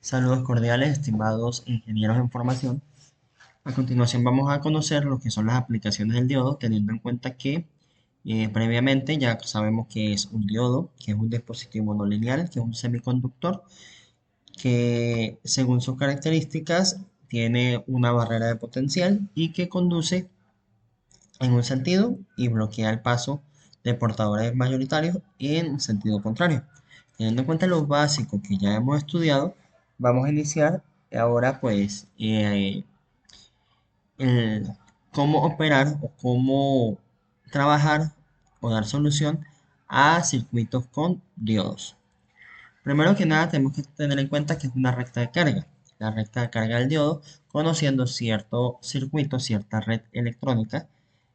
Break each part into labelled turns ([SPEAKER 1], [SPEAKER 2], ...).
[SPEAKER 1] Saludos cordiales, estimados ingenieros en formación. A continuación vamos a conocer lo que son las aplicaciones del diodo, teniendo en cuenta que previamente ya sabemos que es un diodo, que es un dispositivo no lineal, que es un semiconductor, que según sus características tiene una barrera de potencial y que conduce en un sentido y bloquea el paso de portadores mayoritarios en sentido contrario. Teniendo en cuenta lo básico que ya hemos estudiado, vamos a iniciar ahora pues el cómo operar o cómo trabajar o dar solución a circuitos con diodos. Primero que nada tenemos que tener en cuenta que es una recta de carga. La recta de carga del diodo, conociendo cierto circuito, cierta red electrónica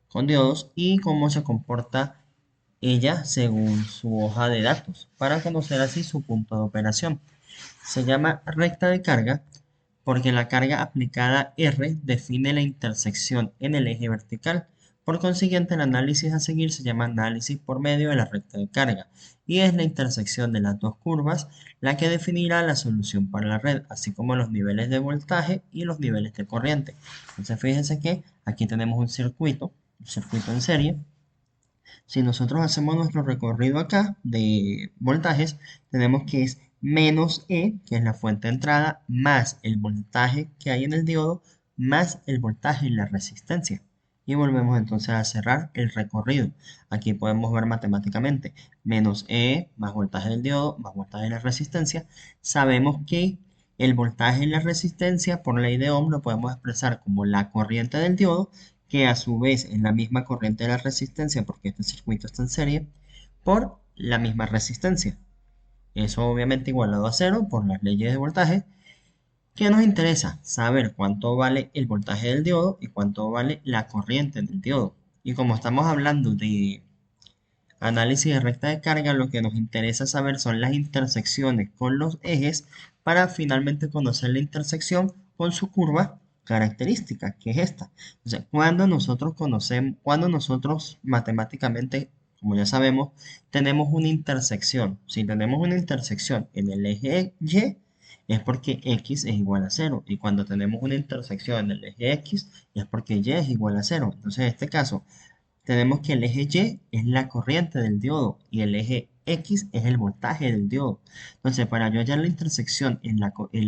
[SPEAKER 1] con diodos y cómo se comporta ella según su hoja de datos, para conocer así su punto de operación. Se llama recta de carga porque la carga aplicada R define la intersección en el eje vertical. Por consiguiente, el análisis a seguir se llama análisis por medio de la recta de carga y es la intersección de las dos curvas la que definirá la solución para la red, así como los niveles de voltaje y los niveles de corriente. Entonces, fíjense que aquí tenemos un circuito en serie. Si nosotros hacemos nuestro recorrido acá de voltajes, tenemos que es menos E, que es la fuente de entrada, más el voltaje que hay en el diodo, más el voltaje en la resistencia. Y volvemos entonces a cerrar el recorrido. Aquí podemos ver matemáticamente, menos E más voltaje del diodo, más voltaje de la resistencia. Sabemos que el voltaje en la resistencia, por ley de Ohm, lo podemos expresar como la corriente del diodo que a su vez es la misma corriente de la resistencia, porque este circuito está en serie, por la misma resistencia. Eso obviamente igualado a cero por las leyes de voltaje. ¿Qué nos interesa? Saber cuánto vale el voltaje del diodo y cuánto vale la corriente del diodo. Y como estamos hablando de análisis de recta de carga, lo que nos interesa saber son las intersecciones con los ejes para finalmente conocer la intersección con su curva característica, que es esta. Entonces, cuando nosotros matemáticamente, como ya sabemos, tenemos una intersección. Si tenemos una intersección en el eje Y, es porque X es igual a cero. Y cuando tenemos una intersección en el eje X, es porque Y es igual a cero. Entonces, en este caso, tenemos que el eje Y es la corriente del diodo y el eje X es el voltaje del diodo. Entonces, para yo hallar la intersección en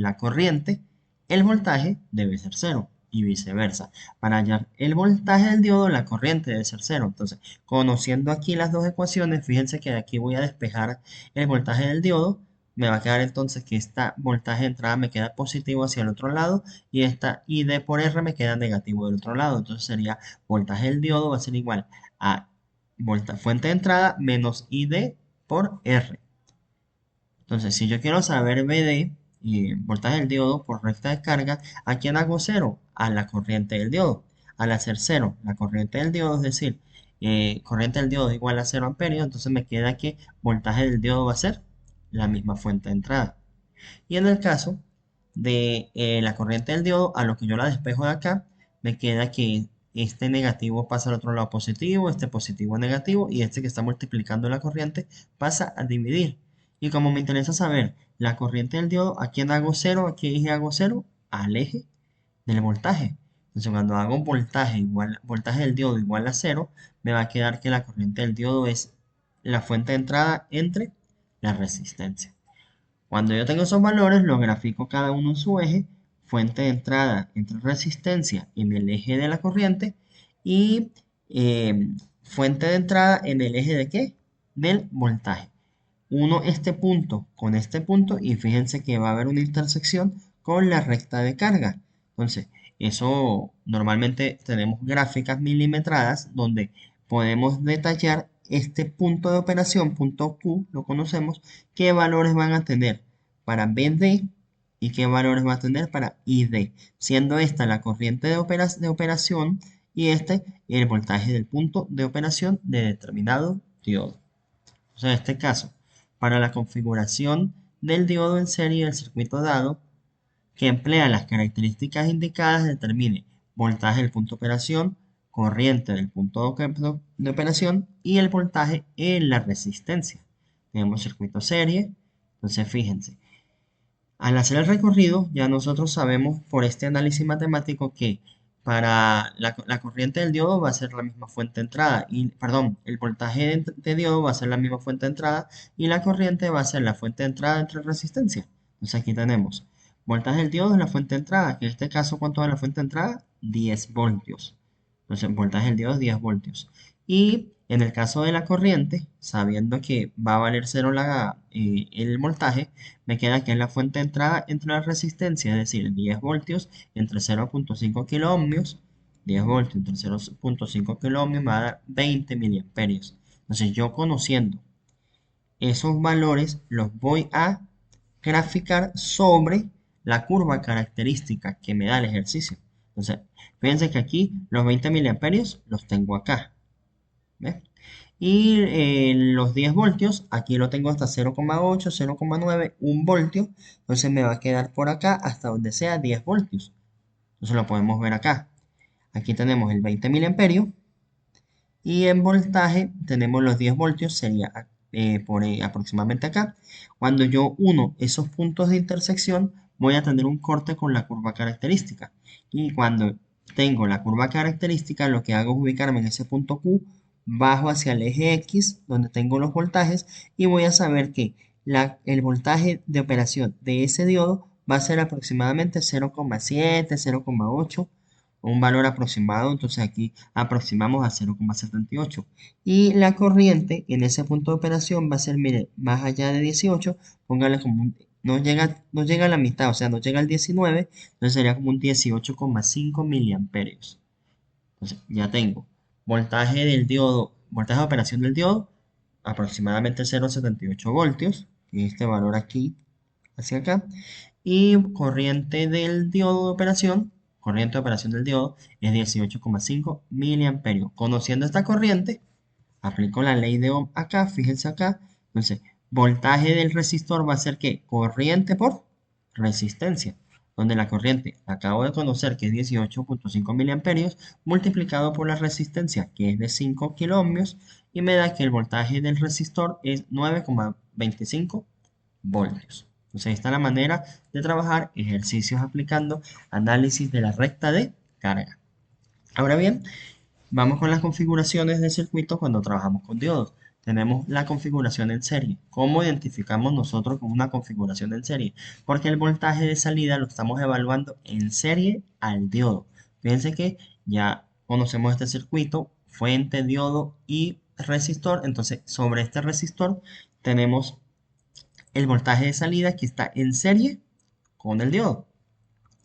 [SPEAKER 1] la corriente, el voltaje debe ser cero y viceversa. Para hallar el voltaje del diodo, la corriente debe ser cero. Entonces, conociendo aquí las dos ecuaciones, fíjense que de aquí voy a despejar el voltaje del diodo. Me va a quedar entonces que esta voltaje de entrada me queda positivo hacia el otro lado y esta ID por R me queda negativo del otro lado. Entonces sería voltaje del diodo va a ser igual a fuente de entrada menos ID por R. Entonces, si yo quiero saber VD y voltaje del diodo por recta de carga, ¿a quién hago cero? A la corriente del diodo. Al hacer cero, la corriente del diodo, es decir, corriente del diodo igual a 0 amperios, entonces me queda que voltaje del diodo va a ser la misma fuente de entrada. Y en el caso de la corriente del diodo, a lo que yo la despejo de acá, me queda que este negativo pasa al otro lado positivo, este positivo negativo, y este que está multiplicando la corriente pasa a dividir. Y como me interesa saber la corriente del diodo, ¿a quién hago cero? ¿A qué eje hago cero? Al eje del voltaje. Entonces cuando hago voltaje del diodo igual a cero, me va a quedar que la corriente del diodo es la fuente de entrada entre la resistencia. Cuando yo tengo esos valores, los grafico cada uno en su eje, fuente de entrada entre resistencia en el eje de la corriente y fuente de entrada en el eje de ¿qué? Del voltaje. Uno este punto con este punto y fíjense que va a haber una intersección con la recta de carga. Entonces, eso normalmente tenemos gráficas milimetradas donde podemos detallar este punto de operación, punto Q, lo conocemos, qué valores van a tener para BD y qué valores va a tener para ID, siendo esta la corriente de operación y este el voltaje del punto de operación de determinado diodo. O sea, en este caso, para la configuración del diodo en serie del circuito dado, que emplea las características indicadas, determine voltaje del punto de operación, corriente del punto de operación y el voltaje en la resistencia. Tenemos circuito serie, entonces fíjense, Al hacer el recorrido, ya nosotros sabemos por este análisis matemático que para la corriente del diodo va a ser la misma fuente de entrada, y, perdón, el voltaje de diodo va a ser la misma fuente de entrada y la corriente va a ser la fuente de entrada entre resistencia. Entonces aquí tenemos voltaje del diodo es la fuente de entrada, que en este caso, ¿cuánto es la fuente de entrada? 10 voltios. Entonces, voltaje del diodo es 10 voltios. Y en el caso de la corriente, sabiendo que va a valer cero el voltaje, me queda que es la fuente de entrada entre la resistencia, es decir, 10 voltios entre 0.5 kiloohmios. 10 voltios entre 0.5 kiloohmios me va a dar 20 miliamperios. Entonces, yo conociendo esos valores, los voy a graficar sobre la curva característica que me da el ejercicio. Entonces, fíjense que aquí los 20 miliamperios los tengo acá. ¿Ves? Y los 10 voltios, aquí lo tengo hasta 0,8, 0,9, 1 voltio. Entonces me va a quedar por acá hasta donde sea 10 voltios. Entonces lo podemos ver acá. Aquí tenemos el 20 miliamperio. Y en voltaje tenemos los 10 voltios, sería por aproximadamente acá. Cuando yo uno esos puntos de intersección, voy a tener un corte con la curva característica. Y cuando tengo la curva característica, lo que hago es ubicarme en ese punto Q, bajo hacia el eje X, donde tengo los voltajes, y voy a saber que el voltaje de operación de ese diodo va a ser aproximadamente 0,7, 0,8, un valor aproximado, entonces aquí aproximamos a 0,78. Y la corriente en ese punto de operación va a ser, mire, más allá de 18, póngale como no llega a la mitad, o sea, no llega al 19, entonces sería como un 18,5 miliamperios. Entonces ya tengo voltaje del diodo, voltaje de operación del diodo, aproximadamente 0,78 voltios, y este valor aquí hacia acá, y corriente de operación del diodo es 18,5 miliamperios. Conociendo esta corriente, aplico la ley de Ohm acá, fíjense acá, entonces voltaje del resistor va a ser que corriente por resistencia, donde la corriente acabo de conocer que es 18,5 miliamperios multiplicado por la resistencia que es de 5 kiloohmios y me da que el voltaje del resistor es 9,25 voltios. Entonces, ahí está la manera de trabajar ejercicios aplicando análisis de la recta de carga. Ahora bien, vamos con las configuraciones de circuito cuando trabajamos con diodos. Tenemos la configuración en serie. ¿Cómo identificamos nosotros con una configuración en serie? Porque el voltaje de salida lo estamos evaluando en serie al diodo. Fíjense que ya conocemos este circuito, fuente, diodo y resistor. Entonces, sobre este resistor tenemos el voltaje de salida que está en serie con el diodo.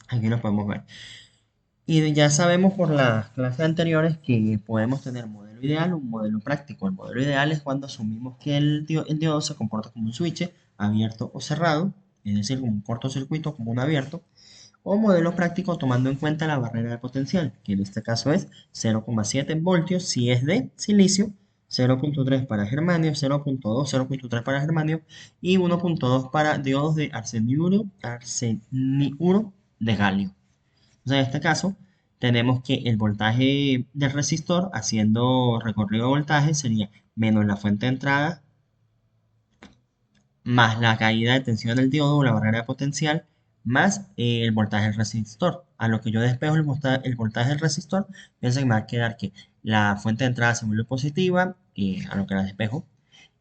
[SPEAKER 1] Aquí lo podemos ver. Y ya sabemos por las clases anteriores que podemos tener modelo ideal o un modelo práctico. El modelo ideal es cuando asumimos que el diodo se comporta como un switch abierto o cerrado, es decir, como un cortocircuito, como un abierto. O modelo práctico tomando en cuenta la barrera de potencial, que en este caso es 0,7 voltios si es de silicio, 0,3 para germanio, 0,2, 0,3 para germanio y 1,2 para diodos de arseniuro de galio. Entonces, en este caso, tenemos que el voltaje del resistor haciendo recorrido de voltaje sería menos la fuente de entrada más la caída de tensión del diodo o la barrera de potencial más el voltaje del resistor. A lo que yo despejo el voltaje del resistor, piensa que me va a quedar que la fuente de entrada se vuelve positiva, a lo que la despejo,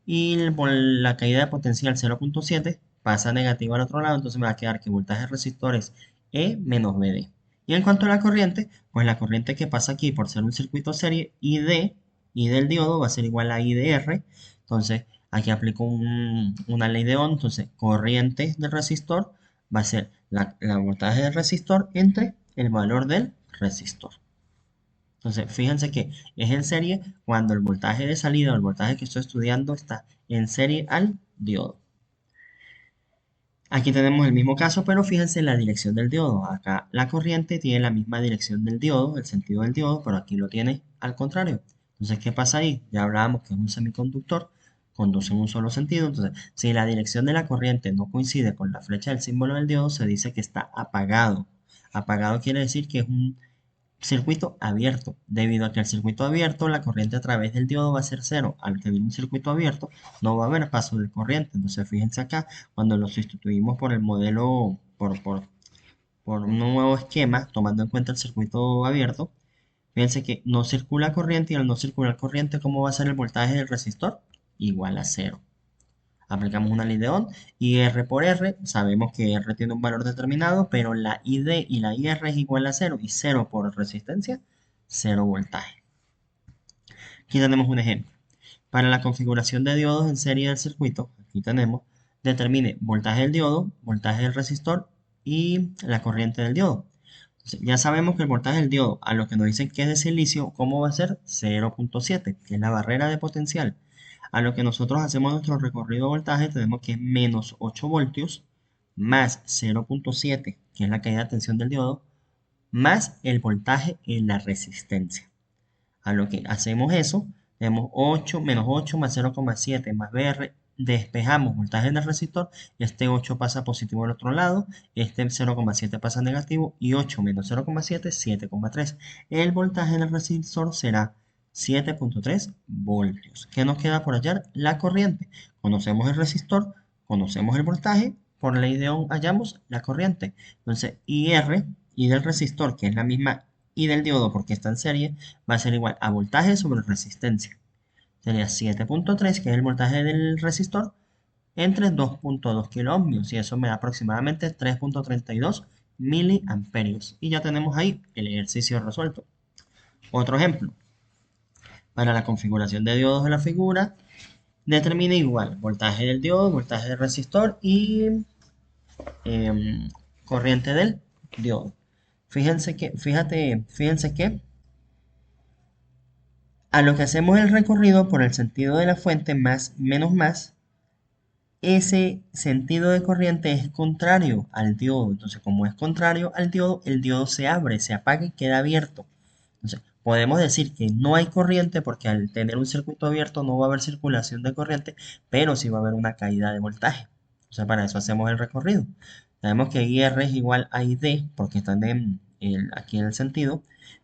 [SPEAKER 1] y la caída de potencial 0,7 pasa negativa al otro lado, entonces me va a quedar que el voltaje del resistor es E menos BD. Y en cuanto a la corriente, pues la corriente que pasa aquí por ser un circuito serie, I del diodo va a ser igual a I de R, entonces aquí aplico una ley de Ohm, entonces corriente del resistor va a ser la voltaje del resistor entre el valor del resistor. Entonces, fíjense que es en serie cuando el voltaje de salida o el voltaje que estoy estudiando está en serie al diodo. Aquí tenemos el mismo caso, pero fíjense en la dirección del diodo. Acá la corriente tiene la misma dirección del diodo, el sentido del diodo, pero aquí lo tiene al contrario. Entonces, ¿qué pasa ahí? Ya hablábamos que es un semiconductor, conduce en un solo sentido. Entonces, si la dirección de la corriente no coincide con la flecha del símbolo del diodo, se dice que está apagado. Apagado quiere decir que circuito abierto. Debido a que el circuito abierto, la corriente a través del diodo va a ser cero. Al tener un circuito abierto, no va a haber paso de corriente. Entonces, fíjense acá, cuando lo sustituimos por el modelo, por un nuevo esquema, tomando en cuenta el circuito abierto, fíjense que no circula corriente y al no circular corriente, ¿cómo va a ser el voltaje del resistor? Igual a cero. Aplicamos una ley de Ohm y R por R, sabemos que R tiene un valor determinado, pero la ID y la IR es igual a cero y cero por resistencia, cero voltaje. Aquí tenemos un ejemplo. Para la configuración de diodos en serie del circuito, aquí tenemos, determine voltaje del diodo, voltaje del resistor y la corriente del diodo. Entonces, ya sabemos que el voltaje del diodo, a lo que nos dicen que es de silicio, ¿cómo va a ser? 0.7, que es la barrera de potencial. A lo que nosotros hacemos nuestro recorrido de voltaje, tenemos que es menos 8 voltios más 0.7, que es la caída de tensión del diodo, más el voltaje en la resistencia. A lo que hacemos eso, tenemos 8 menos 8 más 0,7 más BR, despejamos voltaje en el resistor, este 8 pasa positivo al otro lado, este 0,7 pasa negativo y 8 menos 0,7, 7,3. El voltaje en el resistor será 7.3 voltios. ¿Qué nos queda por hallar? La corriente. Conocemos el resistor, conocemos el voltaje, por ley de Ohm hallamos la corriente. Entonces, IR, I del resistor, que es la misma y del diodo porque está en serie, va a ser igual a voltaje sobre resistencia. Sería 7.3, que es el voltaje del resistor, entre 2.2 kiloohmios, y eso me da aproximadamente 3.32 miliamperios. Y ya tenemos ahí el ejercicio resuelto. Otro ejemplo. Para la configuración de diodos de la figura, determine igual voltaje del diodo, voltaje del resistor y corriente del diodo. Fíjense que a lo que hacemos el recorrido por el sentido de la fuente más menos más, ese sentido de corriente es contrario al diodo. Entonces, como es contrario al diodo, el diodo se abre, se apaga y queda abierto. Entonces, podemos decir que no hay corriente porque al tener un circuito abierto no va a haber circulación de corriente, pero sí va a haber una caída de voltaje. O sea, para eso hacemos el recorrido. Sabemos que IR es igual a ID porque están aquí en el sentido.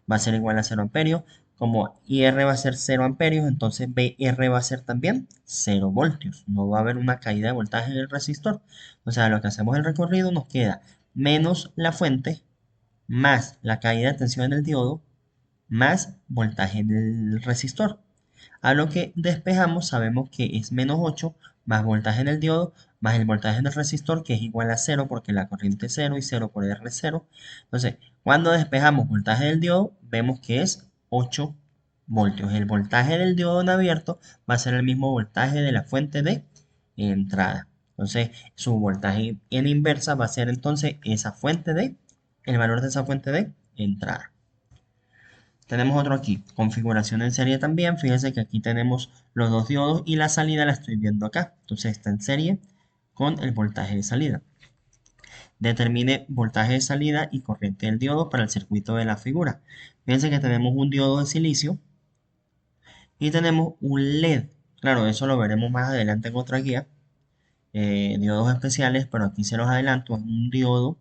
[SPEAKER 1] Va a ser igual a 0 amperios. Como IR va a ser 0 amperios, entonces BR va a ser también 0 voltios. No va a haber una caída de voltaje en el resistor. O sea, lo que hacemos el recorrido nos queda menos la fuente más la caída de tensión en el diodo más voltaje del resistor. A lo que despejamos sabemos que es menos 8 más voltaje en el diodo más el voltaje en el resistor, que es igual a 0 porque la corriente es 0 y 0 por R es 0. Entonces, cuando despejamos voltaje del diodo, vemos que es 8 voltios. El voltaje del diodo en abierto va a ser el mismo voltaje de la fuente de entrada. Entonces, su voltaje en inversa va a ser entonces el valor de esa fuente de entrada. Tenemos otro aquí, configuración en serie también. Fíjense que aquí tenemos los dos diodos y la salida la estoy viendo acá. Entonces está en serie con el voltaje de salida. Determine voltaje de salida y corriente del diodo para el circuito de la figura. Fíjense que tenemos un diodo de silicio y tenemos un LED. Claro, eso lo veremos más adelante en otra guía. Diodos especiales, pero aquí se los adelanto. Es un diodo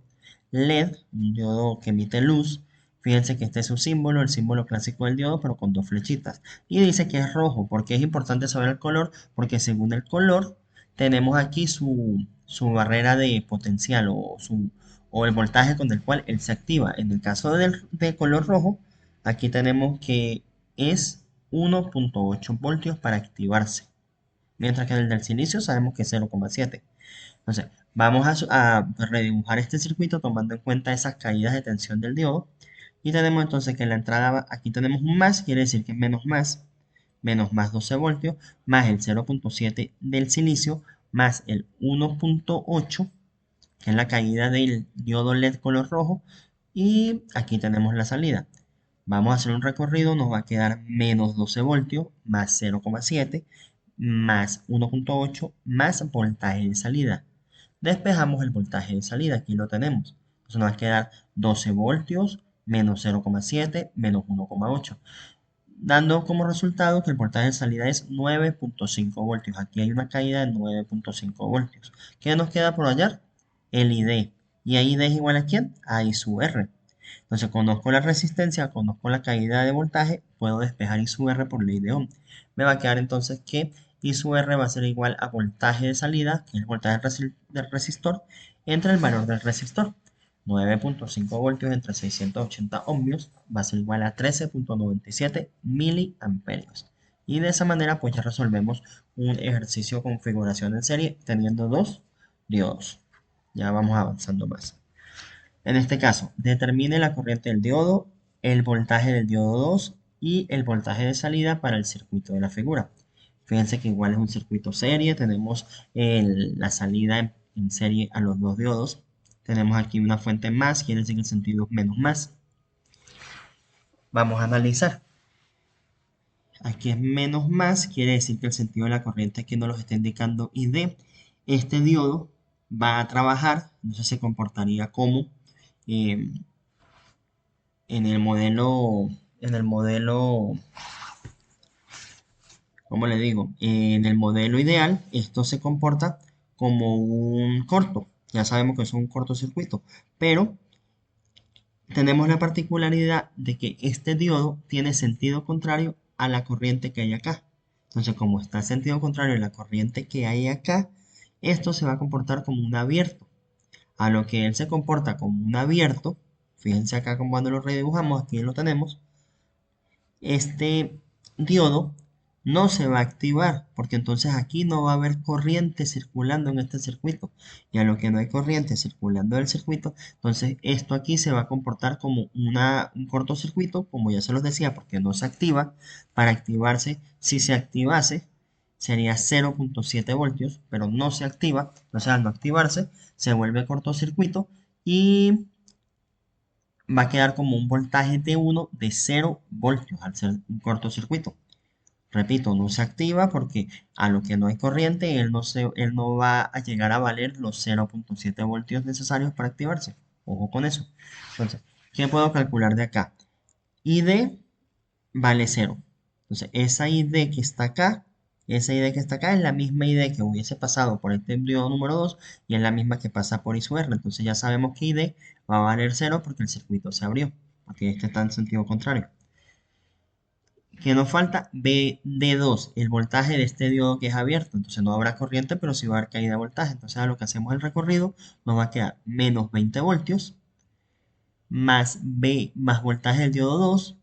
[SPEAKER 1] LED, un diodo que emite luz. Fíjense que este es su símbolo, el símbolo clásico del diodo, pero con dos flechitas. Y dice que es rojo. ¿Por qué es importante saber el color? Porque según el color, tenemos aquí su barrera de potencial o el voltaje con el cual él se activa. En el caso del color rojo, aquí tenemos que es 1.8 voltios para activarse. Mientras que en el del silicio sabemos que es 0,7. Entonces, vamos a redibujar este circuito tomando en cuenta esas caídas de tensión del diodo. Y tenemos entonces que en la entrada, aquí tenemos un más, quiere decir que es menos más 12 voltios, más el 0.7 del silicio, más el 1.8, que es la caída del diodo LED color rojo. Y aquí tenemos la salida. Vamos a hacer un recorrido, nos va a quedar menos 12 voltios, más 0,7, más 1.8, más voltaje de salida. Despejamos el voltaje de salida, aquí lo tenemos. Entonces nos va a quedar 12 voltios, menos 0,7, menos 1,8. Dando como resultado que el voltaje de salida es 9.5 voltios. Aquí hay una caída de 9.5 voltios. ¿Qué nos queda por hallar? El ID. ¿Y ahí ID es igual a quién? A I sub R. Entonces conozco la resistencia, conozco la caída de voltaje, puedo despejar I sub R por ley de Ohm. Me va a quedar entonces que I sub R va a ser igual a voltaje de salida, que es el voltaje del resistor, entre el valor del resistor. 9.5 voltios entre 680 ohmios va a ser igual a 13.97 miliamperios. Y de esa manera pues ya resolvemos un ejercicio de configuración en serie teniendo dos diodos. Ya vamos avanzando más. En este caso, determine la corriente del diodo, el voltaje del diodo 2 y el voltaje de salida para el circuito de la figura. Fíjense que igual es un circuito serie, tenemos la salida en serie a los dos diodos. Tenemos aquí una fuente más, quiere decir que el sentido es menos más. Vamos a analizar. Aquí es menos más, quiere decir que el sentido de la corriente que nos lo está indicando ID. Este diodo va a trabajar, entonces se comportaría como eh, en el modelo, ¿cómo le digo? En el modelo ideal, esto se comporta como un corto. Ya sabemos que es un cortocircuito, pero tenemos la particularidad de que este diodo tiene sentido contrario a la corriente que hay acá. Entonces, como está en sentido contrario a la corriente que hay acá, esto se va a comportar como un abierto. A lo que él se comporta como un abierto, fíjense acá como cuando lo redibujamos, aquí lo tenemos, este diodo no se va a activar, porque entonces aquí no va a haber corriente circulando en este circuito. Y a lo que no hay corriente circulando en el circuito, entonces esto aquí se va a comportar como un cortocircuito, como ya se los decía, porque no se activa. Para activarse, si se activase, sería 0.7 voltios, pero no se activa. Entonces al no activarse, se vuelve cortocircuito y va a quedar como un voltaje T1 de 0 voltios al ser un cortocircuito. Repito, no se activa porque a lo que no hay corriente, él no va a llegar a valer los 0.7 voltios necesarios para activarse. Ojo con eso. Entonces, ¿qué puedo calcular de acá? ID vale 0. Entonces, esa ID que está acá, esa ID que está acá es la misma ID que hubiese pasado por este diodo número 2 y es la misma que pasa por I sub R. Entonces ya sabemos que ID va a valer 0 porque el circuito se abrió, porque este está en sentido contrario. ¿Qué nos falta? BD2, el voltaje de este diodo que es abierto. Entonces no habrá corriente, pero sí va a haber caída de voltaje. Entonces a lo que hacemos el recorrido, nos va a quedar menos 20 voltios más voltaje del diodo 2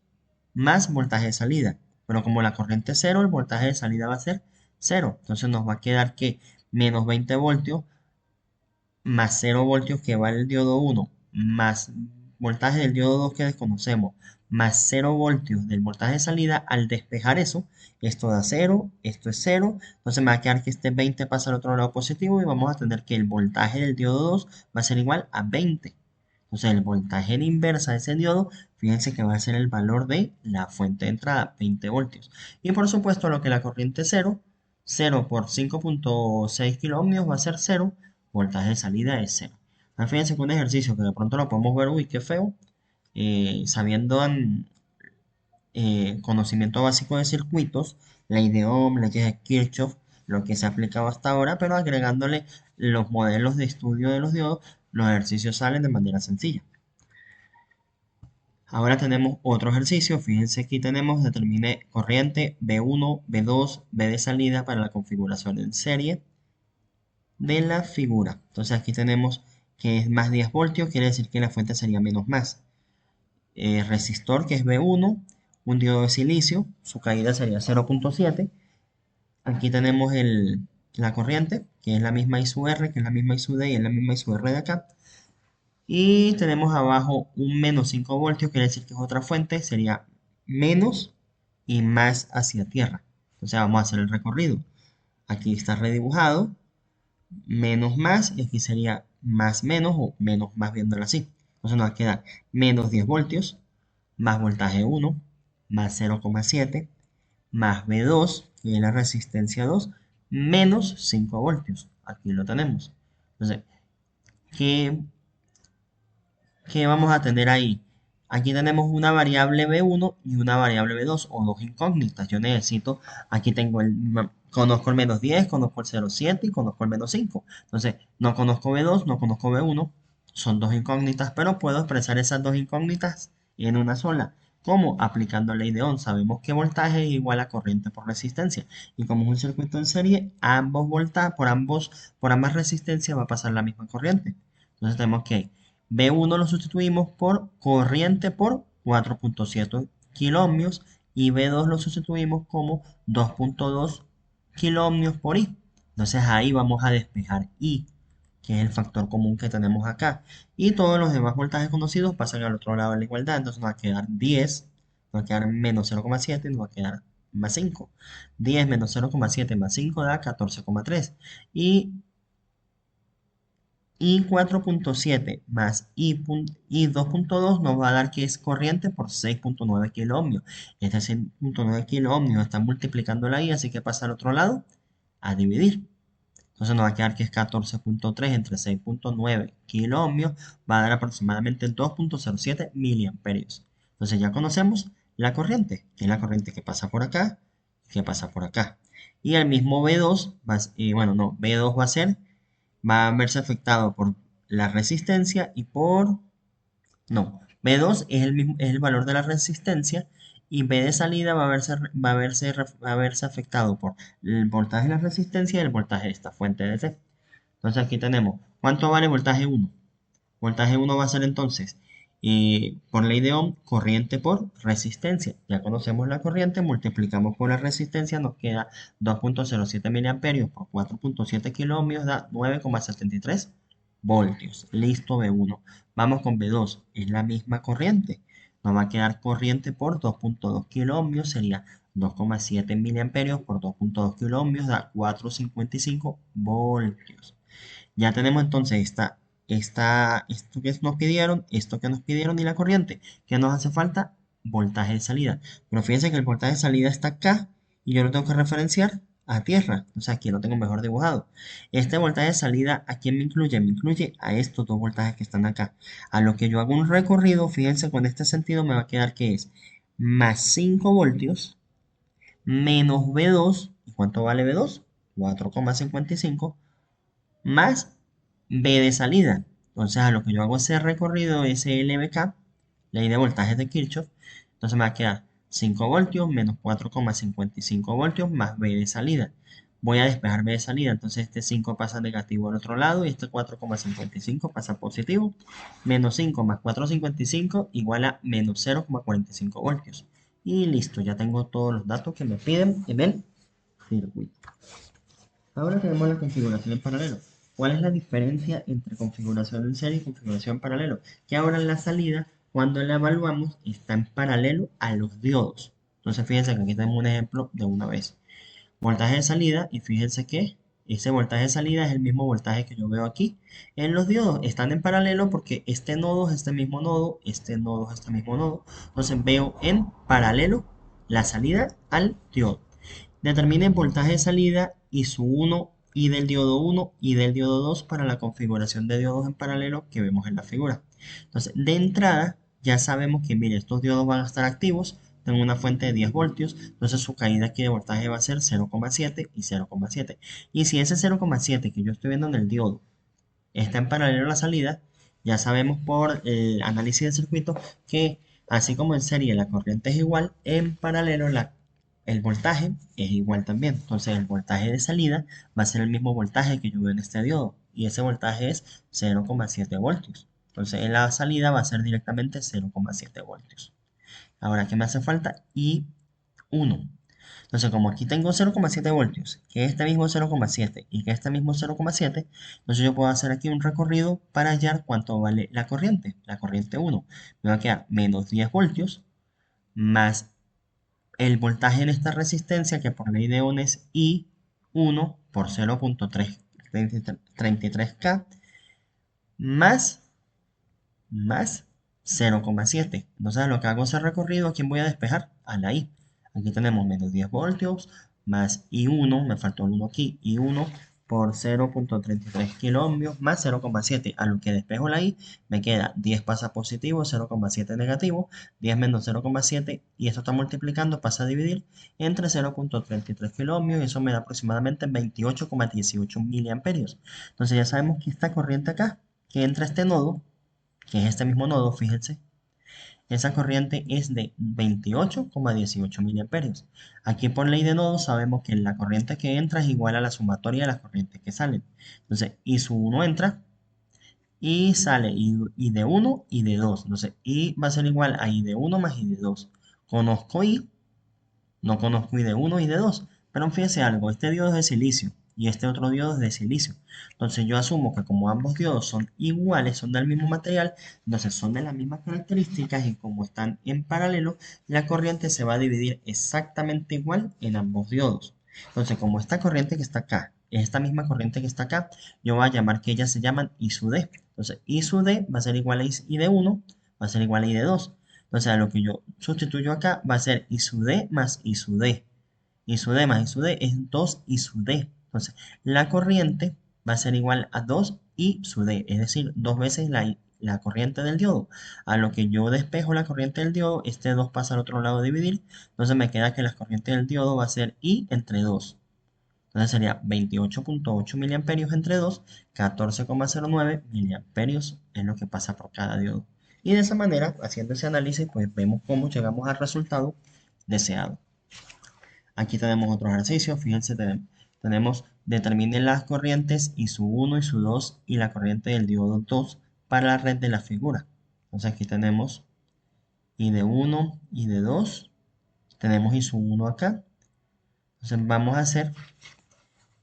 [SPEAKER 1] más voltaje de salida. Pero como la corriente es 0, el voltaje de salida va a ser 0. Entonces nos va a quedar que menos 20 voltios más 0 voltios que vale el diodo 1 más voltaje del diodo 2 que desconocemos más 0 voltios del voltaje de salida. Al despejar eso, esto da 0, esto es 0. Entonces me va a quedar que este 20 pasa al otro lado positivo y vamos a tener que el voltaje del diodo 2 va a ser igual a 20. Entonces el voltaje en inversa de ese diodo, fíjense que va a ser el valor de la fuente de entrada, 20 voltios. Y por supuesto, lo que la corriente es 0, 0 por 5.6 kiloohmios va a ser 0, voltaje de salida es 0. Fíjense que un ejercicio que de pronto lo podemos ver, uy, qué feo, sabiendo conocimiento básico de circuitos, ley de Ohm, leyes de Kirchhoff, lo que se ha aplicado hasta ahora, pero agregándole los modelos de estudio de los diodos, los ejercicios salen de manera sencilla. Ahora tenemos otro ejercicio, fíjense aquí tenemos, determine corriente B1, B2, B de salida para la configuración en serie de la figura. Entonces aquí tenemos que es más 10 voltios, quiere decir que la fuente sería menos más. Resistor que es B1, un diodo de silicio, su caída sería 0.7. Aquí tenemos la corriente, que es la misma I sub R, que es la misma I sub D y es la misma I sub R de acá. Y tenemos abajo un menos 5 voltios, quiere decir que es otra fuente, sería menos y más hacia tierra. Entonces vamos a hacer el recorrido. Aquí está redibujado, menos más, y aquí sería más menos o menos más viéndolo así. Entonces nos va a quedar menos 10 voltios, más voltaje 1, más 0,7, más B2, que es la resistencia 2, menos 5 voltios. Aquí lo tenemos. Entonces, ¿qué vamos a tener ahí? Aquí tenemos una variable B1 y una variable B2 o dos incógnitas. Yo necesito, aquí tengo conozco el menos 10, conozco el 0,7 y conozco el menos 5. Entonces, no conozco B2, no conozco B1. son dos incógnitas, pero puedo expresar esas dos incógnitas en una sola. ¿Cómo? Aplicando la ley de Ohm. Sabemos que voltaje es igual a corriente por resistencia. Y como es un circuito en serie, por ambas resistencias va a pasar la misma corriente. Entonces tenemos que B1 lo sustituimos por corriente por 4.7 kiloohmios y B2 lo sustituimos como 2.2 kiloohmios por I. Entonces ahí vamos a despejar I, que es el factor común que tenemos acá. Y todos los demás voltajes conocidos pasan al otro lado de la igualdad. Entonces nos va a quedar 10, nos va a quedar menos 0,7 y nos va a quedar más 5. 10 menos 0,7 más 5 da 14,3. Y 4.7 más I 2.2 nos va a dar que es corriente por 6.9 kiloohmios. Este 6.9 kiloohmios está multiplicando la I, así que pasa al otro lado a dividir. Entonces nos va a quedar que es 14.3 entre 6.9 kiloohmios, va a dar aproximadamente 2.07 miliamperios. Entonces ya conocemos la corriente, que es la corriente que pasa por acá, que pasa por acá. Y el mismo B2, B2 va a verse afectado por la resistencia y por... No, B2 es el mismo, es el valor de la resistencia y B de salida va a verse afectado por el voltaje de la resistencia y el voltaje de esta fuente de DC. Entonces aquí tenemos, ¿cuánto vale voltaje 1? Voltaje 1 va a ser entonces, por ley de Ohm, corriente por resistencia. Ya conocemos la corriente, multiplicamos por la resistencia, nos queda 2.07 miliamperios por 4.7 kiloohmios, da 9,73 voltios. Listo, B1. Vamos con B2, es la misma corriente. Nos va a quedar corriente por 2.2 kiloohmios, sería 2,7 miliamperios por 2.2 kiloohmios, da 4,55 voltios. Ya tenemos entonces esto que nos pidieron y la corriente. ¿Qué nos hace falta? Voltaje de salida. Pero fíjense que el voltaje de salida está acá y yo lo tengo que referenciar a tierra. O sea, aquí lo tengo mejor dibujado. Este voltaje de salida, ¿a quién me incluye? Me incluye a estos dos voltajes que están acá. A lo que yo hago un recorrido, fíjense, con este sentido me va a quedar que es más 5 voltios menos B2. ¿Y cuánto vale B2? 4,55 más B de salida. Entonces, a lo que yo hago ese recorrido, ese LBK, ley de voltajes de Kirchhoff, entonces me va a quedar 5 voltios menos 4,55 voltios más B de salida. Voy a despejar B de salida, entonces este 5 pasa negativo al otro lado y este 4,55 pasa positivo. Menos 5 más 4,55 igual a menos 0,45 voltios. Y listo, ya tengo todos los datos que me piden en el circuito. Ahora tenemos la configuración en paralelo. ¿Cuál es la diferencia entre configuración en serie y configuración en paralelo? Que ahora en la salida, cuando la evaluamos, está en paralelo a los diodos. Entonces fíjense que aquí tenemos un ejemplo de una vez. Voltaje de salida y fíjense que ese voltaje de salida es el mismo voltaje que yo veo aquí. En los diodos están en paralelo porque este nodo es este mismo nodo, este nodo es este mismo nodo. Entonces veo en paralelo la salida al diodo. Determine el voltaje de salida y su 1 y del diodo 1 y del diodo 2 para la configuración de diodos en paralelo que vemos en la figura. Entonces, de entrada, ya sabemos que, mire, estos diodos van a estar activos. Tengo una fuente de 10 voltios, entonces su caída aquí de voltaje va a ser 0,7 y 0,7. Y si ese 0,7 que yo estoy viendo en el diodo está en paralelo a la salida, ya sabemos por el análisis del circuito que así como en serie la corriente es igual, en paralelo el voltaje es igual también. Entonces el voltaje de salida va a ser el mismo voltaje que yo veo en este diodo y ese voltaje es 0,7 voltios. Entonces en la salida va a ser directamente 0,7 voltios. Ahora, ¿qué me hace falta? I1. Entonces, como aquí tengo 0,7 voltios, que este mismo 0,7 y que este mismo 0,7, entonces yo puedo hacer aquí un recorrido para hallar cuánto vale la corriente 1. Me va a quedar menos 10 voltios más el voltaje en esta resistencia, que por ley de Ohm es I1 por 0.33K, más 0,7. Entonces, lo que hago ese recorrido, ¿a quién voy a despejar? A la I. Aquí tenemos menos 10 voltios más I1, me faltó el 1 aquí, I1 por 0.33 kiloohmios más 0,7. A lo que despejo la I, me queda 10 pasa positivo, 0,7 negativo, 10 menos 0,7 y esto está multiplicando, pasa a dividir entre 0.33 kiloohmios y eso me da aproximadamente 28,18 miliamperios. Entonces ya sabemos que esta corriente acá que entra a este nodo, que es este mismo nodo, fíjense, esa corriente es de 28,18 miliamperios. Aquí por ley de nodo sabemos que la corriente que entra es igual a la sumatoria de las corrientes que salen. Entonces, I sub 1 entra y sale I de 1 y de 2. Entonces, I va a ser igual a I de 1 más I de 2. Conozco I, no conozco I de 1 y de 2. Pero fíjense algo, este diodo es de silicio y este otro diodo es de silicio. Entonces yo asumo que como ambos diodos son iguales, son del mismo material, entonces son de las mismas características y como están en paralelo, la corriente se va a dividir exactamente igual en ambos diodos. Entonces como esta corriente que está acá es esta misma corriente que está acá, yo voy a llamar que ellas se llaman I sub D. Entonces I sub D va a ser igual a I de 1, va a ser igual a I de 2. Entonces, a lo que yo sustituyo acá va a ser I sub D más I sub D. I sub D más I sub D es 2 I sub D. Entonces, la corriente va a ser igual a 2 I sub D, es decir, dos veces la corriente del diodo. A lo que yo despejo la corriente del diodo, este 2 pasa al otro lado a dividir. Entonces, me queda que la corriente del diodo va a ser I entre 2. Entonces, sería 28,8 miliamperios entre 2, 14,09 miliamperios es lo que pasa por cada diodo. Y de esa manera, haciendo ese análisis, pues vemos cómo llegamos al resultado deseado. Aquí tenemos otro ejercicio, fíjense, tenemos determinen las corrientes I sub 1, I sub 2 y la corriente del diodo 2 para la red de la figura. Entonces aquí tenemos I de 1, I de 2, tenemos I sub 1 acá. Entonces vamos a hacer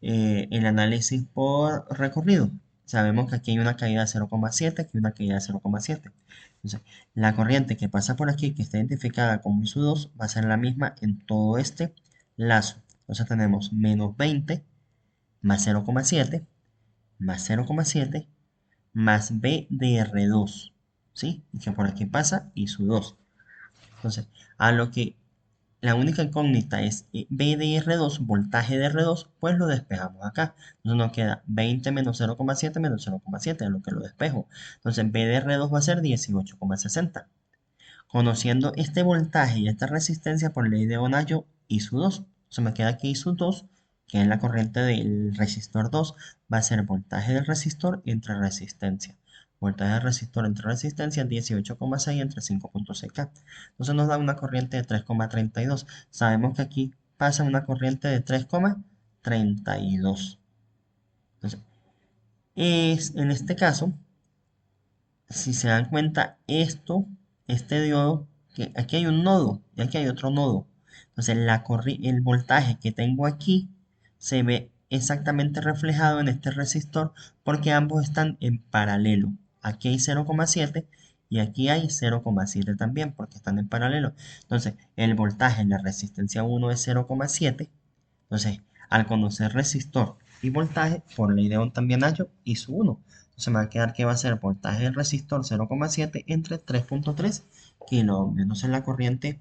[SPEAKER 1] el análisis por recorrido. Sabemos que aquí hay una caída de 0,7, aquí hay una caída de 0,7. Entonces, la corriente que pasa por aquí, que está identificada como I sub 2, va a ser la misma en todo este lazo. Entonces tenemos menos 20 más 0,7 más 0,7 más B de R2. ¿Sí? Y que por aquí pasa I sub 2. Entonces, a lo que la única incógnita es B de R2, voltaje de R2, pues lo despejamos acá. Entonces nos queda 20 menos 0,7 menos 0,7, a lo que lo despejo. Entonces B de R2 va a ser 18,60. Conociendo este voltaje y esta resistencia por ley de Ohn-Young, I sub 2. Entonces me queda que I sub 2, que es la corriente del resistor 2, va a ser voltaje del resistor entre resistencia. Voltaje del resistor entre resistencia 18,6 entre 5,6K. Entonces nos da una corriente de 3,32. Sabemos que aquí pasa una corriente de 3,32. Entonces, en este caso, si se dan cuenta, este diodo, que aquí hay un nodo y aquí hay otro nodo. Entonces, el voltaje que tengo aquí se ve exactamente reflejado en este resistor porque ambos están en paralelo. Aquí hay 0,7 y aquí hay 0,7 también porque están en paralelo. Entonces, el voltaje en la resistencia 1 es 0,7. Entonces, al conocer resistor y voltaje, por ley de Ohm también hallo I sub 1. Entonces me va a quedar que va a ser voltaje del resistor 0,7 entre 3,3 kiloohms. Entonces la corriente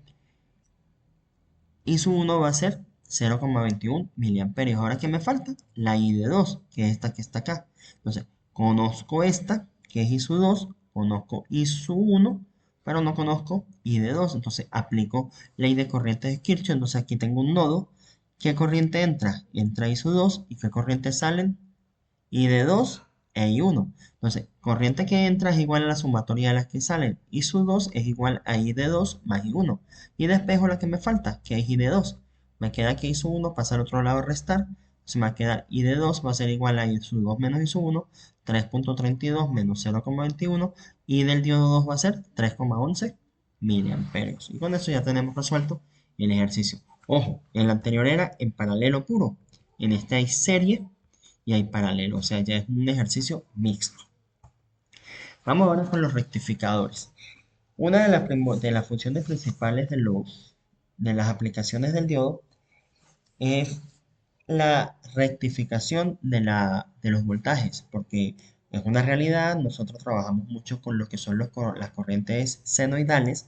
[SPEAKER 1] I sub 1 va a ser 0,21 miliamperios. Ahora, ¿qué me falta? La I de 2, que es esta que está acá. Entonces, conozco esta, que es I sub 2, conozco I sub 1, pero no conozco I de 2. Entonces, aplico ley de corriente de Kirchhoff. Entonces, aquí tengo un nodo. ¿Qué corriente entra? Entra I sub 2. ¿Y qué corriente salen? I de 2 e I1. Entonces, corriente que entra es igual a la sumatoria de las que salen. I sub 2 es igual a I de 2 más I1. Y despejo la que me falta, que es I de 2. Me queda que I sub 1 pasa al otro lado a restar. Se me va a quedar I de 2 va a ser igual a I sub 2 menos I sub 1. 3,32 menos 0,21. Y del diodo 2 va a ser 3,11 miliamperios. Y con eso ya tenemos resuelto el ejercicio. Ojo, el anterior era en paralelo puro. En este hay serie y hay paralelo, o sea, ya es un ejercicio mixto. Vamos ahora con los rectificadores. Una de las funciones principales de las aplicaciones del diodo es la rectificación de los voltajes, porque es una realidad, nosotros trabajamos mucho con lo que son las corrientes senoidales,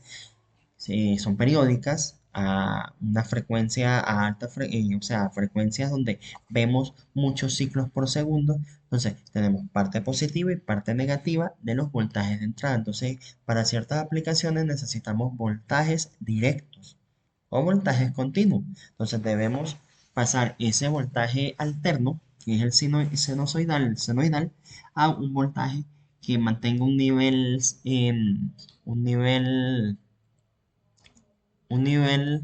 [SPEAKER 1] son periódicas a una frecuencia a o sea, frecuencias donde vemos muchos ciclos por segundo. Entonces, tenemos parte positiva y parte negativa de los voltajes de entrada. Entonces, para ciertas aplicaciones necesitamos voltajes directos o voltajes continuos. Entonces, debemos pasar ese voltaje alterno, que es el senoidal, a un voltaje que mantenga un nivel, un nivel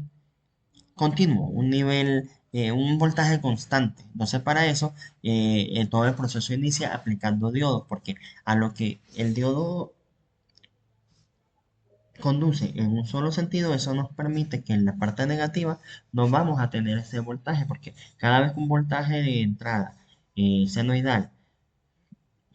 [SPEAKER 1] continuo, un voltaje constante. Entonces, para eso, todo el proceso inicia aplicando diodo, porque a lo que el diodo conduce en un solo sentido, eso nos permite que en la parte negativa no vamos a tener ese voltaje, porque cada vez que un voltaje de entrada senoidal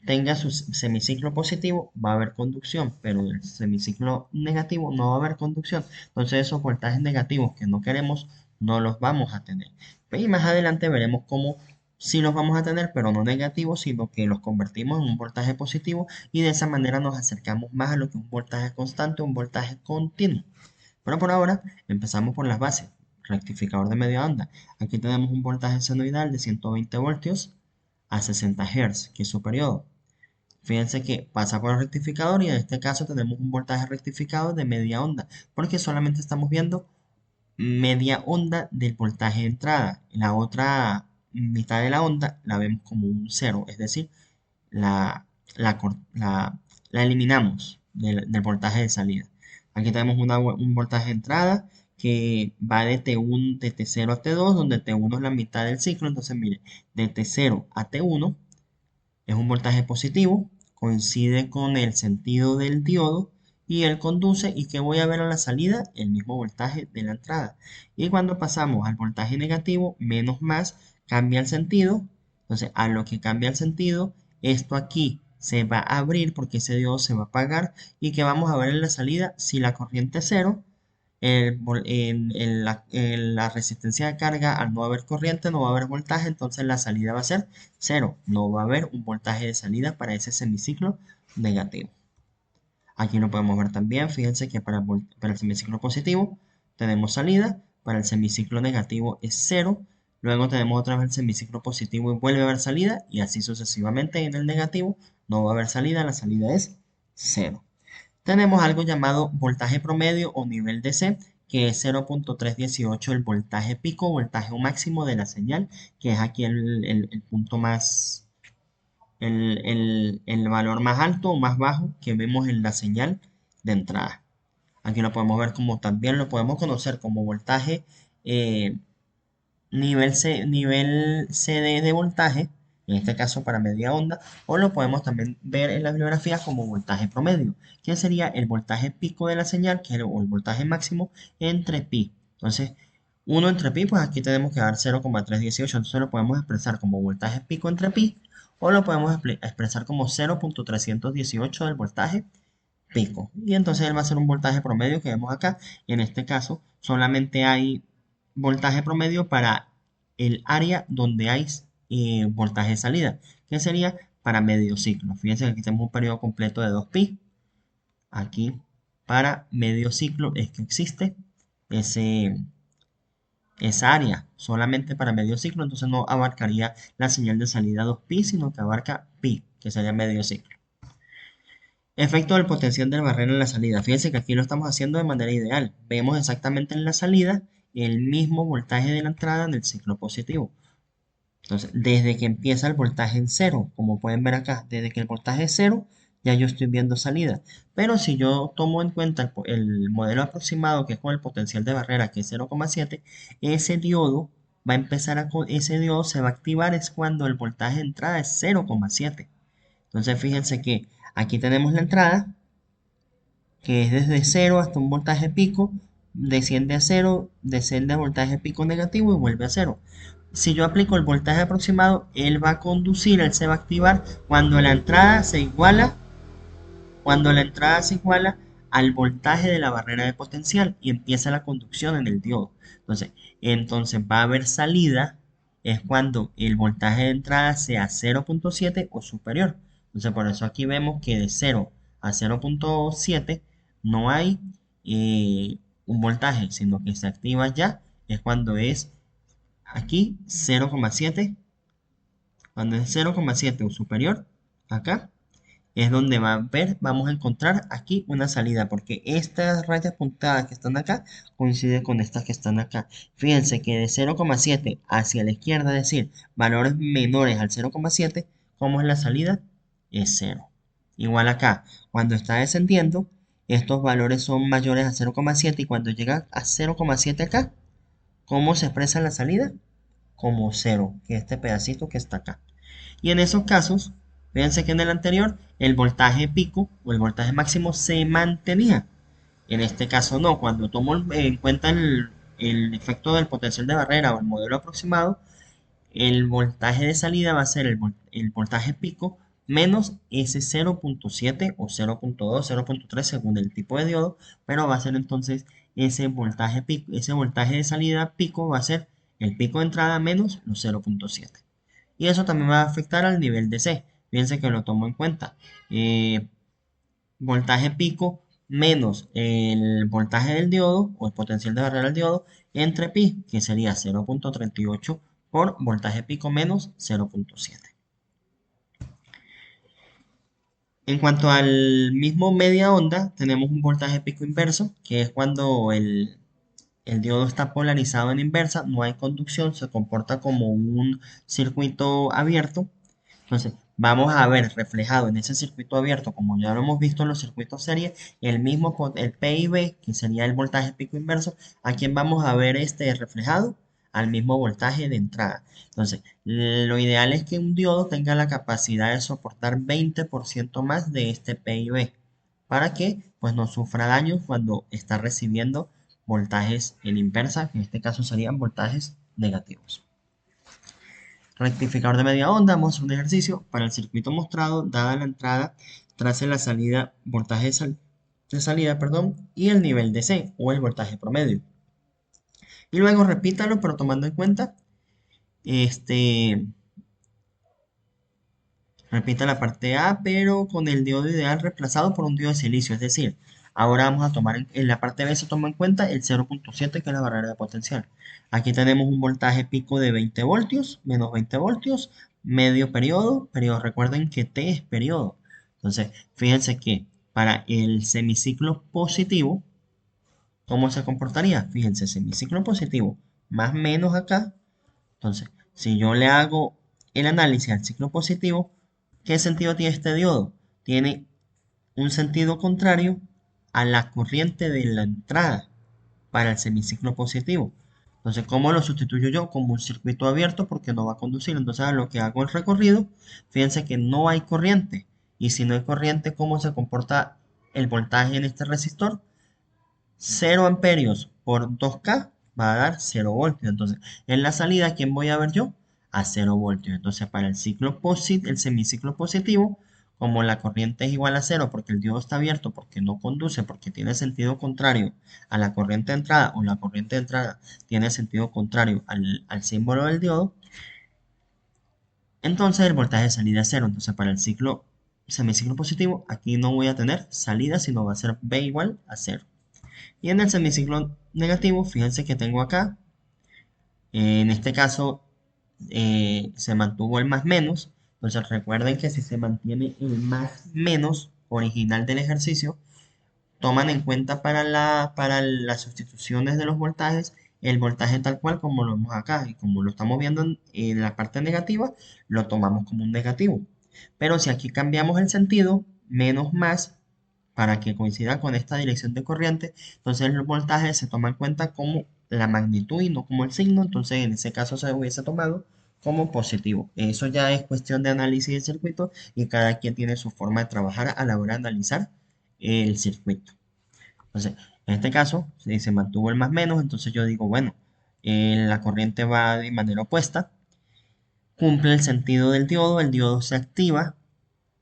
[SPEAKER 1] tenga su semiciclo positivo, va a haber conducción, pero en el semiciclo negativo no va a haber conducción. Entonces esos voltajes negativos que no queremos, no los vamos a tener. Y más adelante veremos cómo sí los vamos a tener, pero no negativos, sino que los convertimos en un voltaje positivo y de esa manera nos acercamos más a lo que es un voltaje constante, un voltaje continuo. Pero por ahora empezamos por las bases. Rectificador de media onda. Aquí tenemos un voltaje senoidal de 120 voltios a 60 Hz, que es su periodo. Fíjense que pasa por el rectificador y en este caso tenemos un voltaje rectificado de media onda, porque solamente estamos viendo media onda del voltaje de entrada. La otra mitad de la onda la vemos como un cero, es decir, la, la, la eliminamos del voltaje de salida. Aquí tenemos un voltaje de entrada que va de T1, de T0 a T2, donde T1 es la mitad del ciclo. Entonces, mire, de T0 a T1 es un voltaje positivo, coincide con el sentido del diodo y él conduce. ¿Y que voy a ver a la salida? El mismo voltaje de la entrada. Y cuando pasamos al voltaje negativo, menos más, cambia el sentido. Entonces, a lo que cambia el sentido, esto aquí se va a abrir porque ese diodo se va a apagar. ¿Y que vamos a ver en la salida? Si la corriente es cero, en la resistencia de carga, al no haber corriente, no va a haber voltaje, entonces la salida va a ser cero. No va a haber un voltaje de salida para ese semiciclo negativo. Aquí lo podemos ver también. Fíjense que para el semiciclo positivo tenemos salida, para el semiciclo negativo es cero. Luego tenemos otra vez el semiciclo positivo y vuelve a haber salida, y así sucesivamente en el negativo no va a haber salida, la salida es cero. Tenemos algo llamado voltaje promedio o nivel DC, que es 0.318 el voltaje pico, voltaje máximo de la señal, que es aquí el punto más, el valor más alto o más bajo que vemos en la señal de entrada. Aquí lo podemos ver como también lo podemos conocer como voltaje eh, nivel CD de voltaje, en este caso para media onda, o lo podemos también ver en la bibliografía como voltaje promedio, que sería el voltaje pico de la señal, o el voltaje máximo entre pi. Entonces, 1 entre pi, pues aquí tenemos que dar 0,318, entonces lo podemos expresar como voltaje pico entre pi, o lo podemos expresar como 0.318 del voltaje pico. Y entonces él va a ser un voltaje promedio que vemos acá. Y en este caso solamente hay voltaje promedio para el área donde hay voltaje de salida, que sería para medio ciclo. Fíjense que aquí tenemos un periodo completo de 2pi. Aquí para medio ciclo es que existe ese, esa área solamente para medio ciclo, entonces no abarcaría la señal de salida 2pi, sino que abarca pi, que sería medio ciclo. Efecto del potencial del barrera en la salida. Fíjense que aquí lo estamos haciendo de manera ideal. Vemos exactamente en la salida el mismo voltaje de la entrada en el ciclo positivo. Entonces, desde que empieza el voltaje en cero, como pueden ver acá, desde que el voltaje es cero, ya yo estoy viendo salida. Pero si yo tomo en cuenta el modelo aproximado, que es con el potencial de barrera, que es 0,7, ese diodo va a empezar ese diodo se va a activar es cuando el voltaje de entrada es 0,7. Entonces, fíjense que aquí tenemos la entrada, que es desde cero hasta un voltaje pico, desciende a cero, desciende a voltaje pico negativo y vuelve a cero. Si yo aplico el voltaje aproximado, él va a conducir, él se va a activar cuando la entrada se iguala al voltaje de la barrera de potencial y empieza la conducción en el diodo. Entonces va a haber salida, es cuando el voltaje de entrada sea 0.7 o superior. Entonces por eso aquí vemos que de 0 a 0.7 no hay un voltaje, sino que se activa ya, es cuando es aquí 0,7, cuando es 0,7 o superior, acá es donde vamos a encontrar aquí una salida, porque estas rayas puntadas que están acá coinciden con estas que están acá. Fíjense que de 0,7 hacia la izquierda, es decir, valores menores al 0,7, ¿cómo es la salida? Es 0. Igual acá, cuando está descendiendo, estos valores son mayores a 0,7 y cuando llega a 0,7 acá, ¿cómo se expresa la salida? Como cero, que es este pedacito que está acá. Y en esos casos, fíjense que en el anterior, el voltaje pico o el voltaje máximo se mantenía. En este caso no, cuando tomo en cuenta el efecto del potencial de barrera o el modelo aproximado, el voltaje de salida va a ser el voltaje pico menos ese 0,7 o 0,2, 0,3 según el tipo de diodo, pero va a ser entonces ese voltaje pico, ese voltaje de salida pico va a ser el pico de entrada menos los 0,7. Y eso también va a afectar al nivel de C. Fíjense que lo tomo en cuenta. Eh, Voltaje pico menos el voltaje del diodo o el potencial de barrera del diodo entre pi, que sería 0,38 por voltaje pico menos 0,7. En cuanto al mismo media onda, tenemos un voltaje pico inverso, que es cuando el diodo está polarizado en inversa, no hay conducción, se comporta como un circuito abierto. Entonces, vamos a ver reflejado en ese circuito abierto, como ya lo hemos visto en los circuitos serie, el mismo, el P y B, que sería el voltaje pico inverso, ¿a quién vamos a ver este reflejado? Al mismo voltaje de entrada. Entonces, lo ideal es que un diodo tenga la capacidad de soportar 20% más de este P y B, para que pues no sufra daños cuando está recibiendo voltajes en inversa, que en este caso serían voltajes negativos. Rectificador de media onda, vamos a hacer un ejercicio. Para el circuito mostrado, dada la entrada, trace la salida, voltaje de salida, perdón, y el nivel de C, o el voltaje promedio. Y luego repítalo, pero tomando en cuenta, este, repita la parte A, pero con el diodo ideal reemplazado por un diodo de silicio. Es decir, ahora vamos a tomar en la parte B se toma en cuenta el 0,7 que es la barrera de potencial. Aquí tenemos un voltaje pico de 20 voltios, menos 20 voltios, medio periodo, recuerden que T es periodo. Entonces, fíjense que para el semiciclo positivo, ¿cómo se comportaría? Fíjense, semiciclo positivo más menos acá. Entonces, si yo le hago el análisis al ciclo positivo, ¿qué sentido tiene este diodo? Tiene un sentido contrario a la corriente de la entrada para el semiciclo positivo. Entonces, ¿cómo lo sustituyo yo? Como un circuito abierto porque no va a conducir. Entonces, a lo que hago el recorrido, fíjense que no hay corriente. Y si no hay corriente, ¿cómo se comporta el voltaje en este resistor? 0 amperios por 2K va a dar 0 voltios. Entonces, en la salida, ¿quién voy a ver yo? A 0 voltios. Entonces, para el ciclo el semiciclo positivo, como la corriente es igual a 0 porque el diodo está abierto, porque no conduce, porque tiene sentido contrario a la corriente de entrada, o la corriente de entrada tiene sentido contrario al símbolo del diodo, entonces el voltaje de salida es 0. Entonces, para el semiciclo positivo, aquí no voy a tener salida, sino va a ser B igual a 0. Y en el semiciclo negativo, fíjense que tengo acá, en este caso se mantuvo el más menos. Entonces recuerden que si se mantiene el más menos original del ejercicio, toman en cuenta para las sustituciones de los voltajes el voltaje tal cual como lo vemos acá. Y como lo estamos viendo en la parte negativa, lo tomamos como un negativo. Pero si aquí cambiamos el sentido, menos más, para que coincida con esta dirección de corriente, entonces el voltaje se toma en cuenta como la magnitud y no como el signo, entonces en ese caso se hubiese tomado como positivo. Eso ya es cuestión de análisis del circuito y cada quien tiene su forma de trabajar a la hora de analizar el circuito. Entonces, en este caso, si se mantuvo el más menos, entonces yo digo, bueno, la corriente va de manera opuesta, cumple el sentido del diodo, el diodo se activa,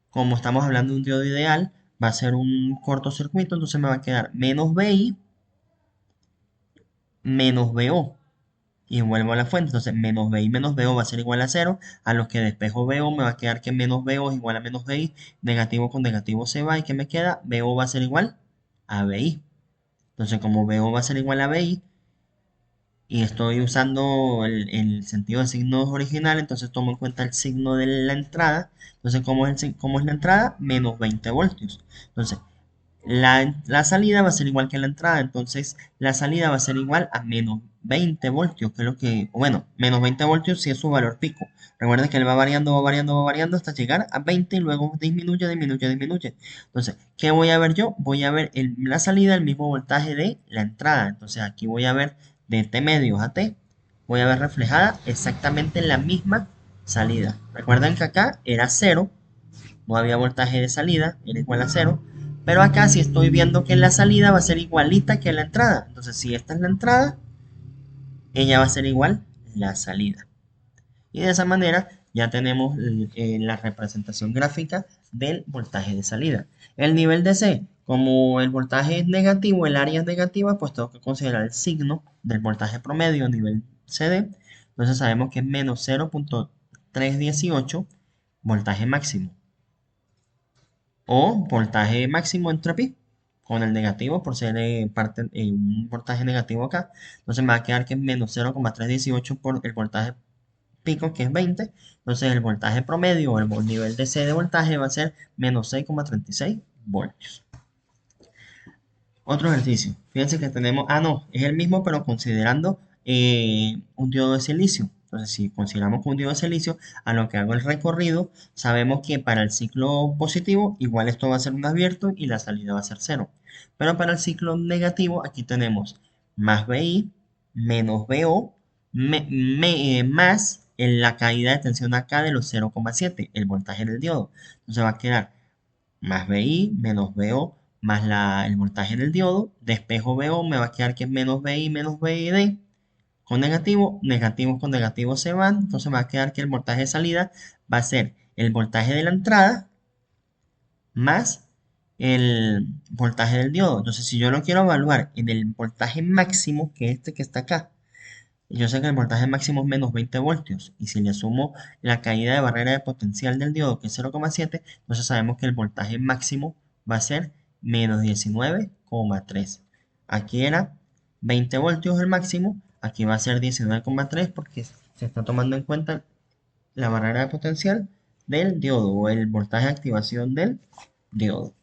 [SPEAKER 1] como estamos hablando de un diodo ideal, va a ser un cortocircuito, entonces me va a quedar menos BI menos BO. Y vuelvo a la fuente, entonces menos BI menos BO va a ser igual a 0. A lo que despejo BO me va a quedar que menos BO es igual a menos BI. Negativo con negativo se va y ¿qué me queda? BO va a ser igual a BI. Entonces como BO va a ser igual a BI y estoy usando el sentido de signos original, entonces tomo en cuenta el signo de la entrada. Entonces, ¿cómo es la entrada? Menos 20 voltios. Entonces, La salida va a ser igual que la entrada, entonces la salida va a ser igual a menos 20 voltios, que es lo que, o bueno, menos 20 voltios si es su valor pico. Recuerden que él va variando, va variando, va variando hasta llegar a 20 y luego disminuye, disminuye, disminuye. Entonces, ¿qué voy a ver yo? Voy a ver la salida, el mismo voltaje de la entrada. Entonces, aquí voy a ver de T medios a T, voy a ver reflejada exactamente la misma salida. Recuerden que acá era cero, no había voltaje de salida, era igual a cero. Pero acá sí estoy viendo que la salida va a ser igualita que la entrada. Entonces, si esta es la entrada, ella va a ser igual la salida. Y de esa manera ya tenemos la representación gráfica del voltaje de salida. El nivel de C, como el voltaje es negativo, el área es negativa, pues tengo que considerar el signo del voltaje promedio nivel CD. Entonces sabemos que es menos 0.318 voltaje máximo. O voltaje máximo entre pi, con el negativo por ser un voltaje negativo acá. Entonces me va a quedar que es menos 0.318 por el voltaje pico, que es 20. Entonces el voltaje promedio o el nivel de C de voltaje va a ser menos 6,36 voltios. Otro ejercicio. Fíjense que tenemos, no, es el mismo pero considerando un diodo de silicio. Entonces, si consideramos que un diodo de silicio, a lo que hago el recorrido, sabemos que para el ciclo positivo, igual esto va a ser un abierto y la salida va a ser cero. Pero para el ciclo negativo, aquí tenemos más BI, menos BO, más en la caída de tensión acá de los 0,7, el voltaje del diodo. Entonces va a quedar más BI menos BO más el voltaje del diodo. Despejo BO, me va a quedar que es menos BI menos BD. Con negativo, negativos con negativos se van. Entonces me va a quedar que el voltaje de salida va a ser el voltaje de la entrada más el voltaje del diodo. Entonces, si yo lo quiero evaluar en el voltaje máximo, que es este que está acá, yo sé que el voltaje máximo es menos 20 voltios. Y si le sumo la caída de barrera de potencial del diodo, que es 0,7, entonces sabemos que el voltaje máximo va a ser menos 19,3. Aquí era 20 voltios el máximo, aquí va a ser 19,3 porque se está tomando en cuenta la barrera de potencial del diodo o el voltaje de activación del diodo.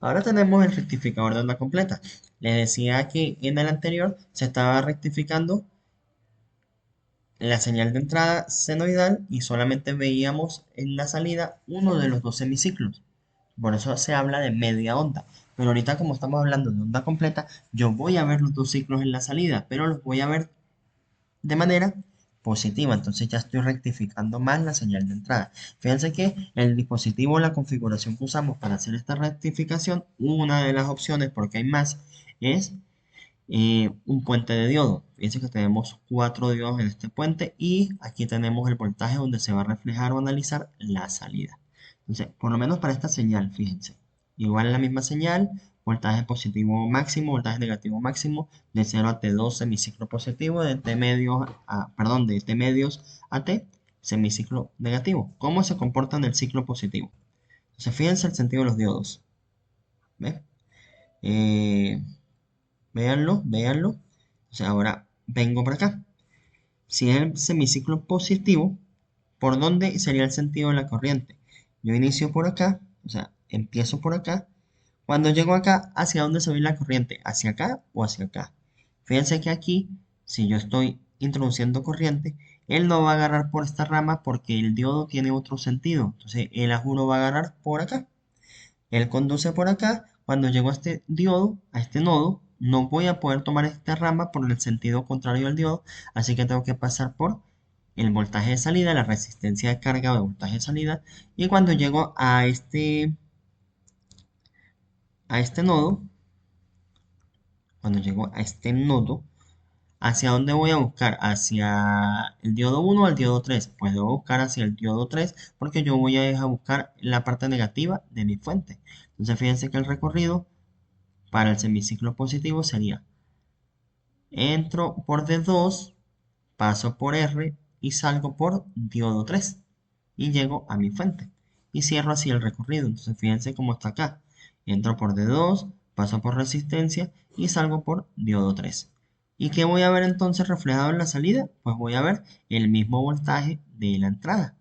[SPEAKER 1] Ahora tenemos el rectificador de onda completa. Les decía que en el anterior se estaba rectificando la señal de entrada senoidal y solamente veíamos en la salida uno de los dos semiciclos. Por eso se habla de media onda. Pero ahorita como estamos hablando de onda completa, yo voy a ver los dos ciclos en la salida, pero los voy a ver de manera positiva. Entonces ya estoy rectificando más la señal de entrada. Fíjense que el dispositivo, la configuración que usamos para hacer esta rectificación, una de las opciones, porque hay más, es un puente de diodo. Fíjense que tenemos 4 diodos en este puente y aquí tenemos el voltaje donde se va a reflejar o analizar la salida. Entonces, por lo menos para esta señal, fíjense, igual la misma señal, voltaje positivo máximo, voltaje negativo máximo, de 0 a T2 semiciclo positivo, de T medios de T medios a T semiciclo negativo. ¿Cómo se comporta en el ciclo positivo? Entonces, fíjense el sentido de los diodos. ¿Ves? Eh, Véanlo, véanlo. O sea, ahora vengo para acá. Si es el semiciclo positivo, ¿por dónde sería el sentido de la corriente? Yo inicio por acá, o sea, empiezo por acá. Cuando llego acá, ¿hacia dónde se va la corriente? ¿Hacia acá o hacia acá? Fíjense que aquí, si yo estoy introduciendo corriente, él no va a agarrar por esta rama porque el diodo tiene otro sentido. Entonces, el a juro va a agarrar por acá. Él conduce por acá. Cuando llego a este diodo, a este nodo, no voy a poder tomar esta rama por el sentido contrario al diodo, así que tengo que pasar por el voltaje de salida, la resistencia de carga o de voltaje de salida, y cuando llego a este nodo, cuando llego a este nodo, ¿hacia dónde voy a buscar? ¿Hacia el diodo 1 o el diodo 3? Pues debo buscar hacia el diodo 3 porque yo voy a dejar buscar la parte negativa de mi fuente. Entonces fíjense que el recorrido para el semiciclo positivo sería: entro por D2, paso por R y salgo por diodo 3 y llego a mi fuente y cierro así el recorrido. Entonces fíjense cómo está acá. Entro por D2, paso por resistencia y salgo por diodo 3. ¿Y qué voy a ver entonces reflejado en la salida? Pues voy a ver el mismo voltaje de la entrada.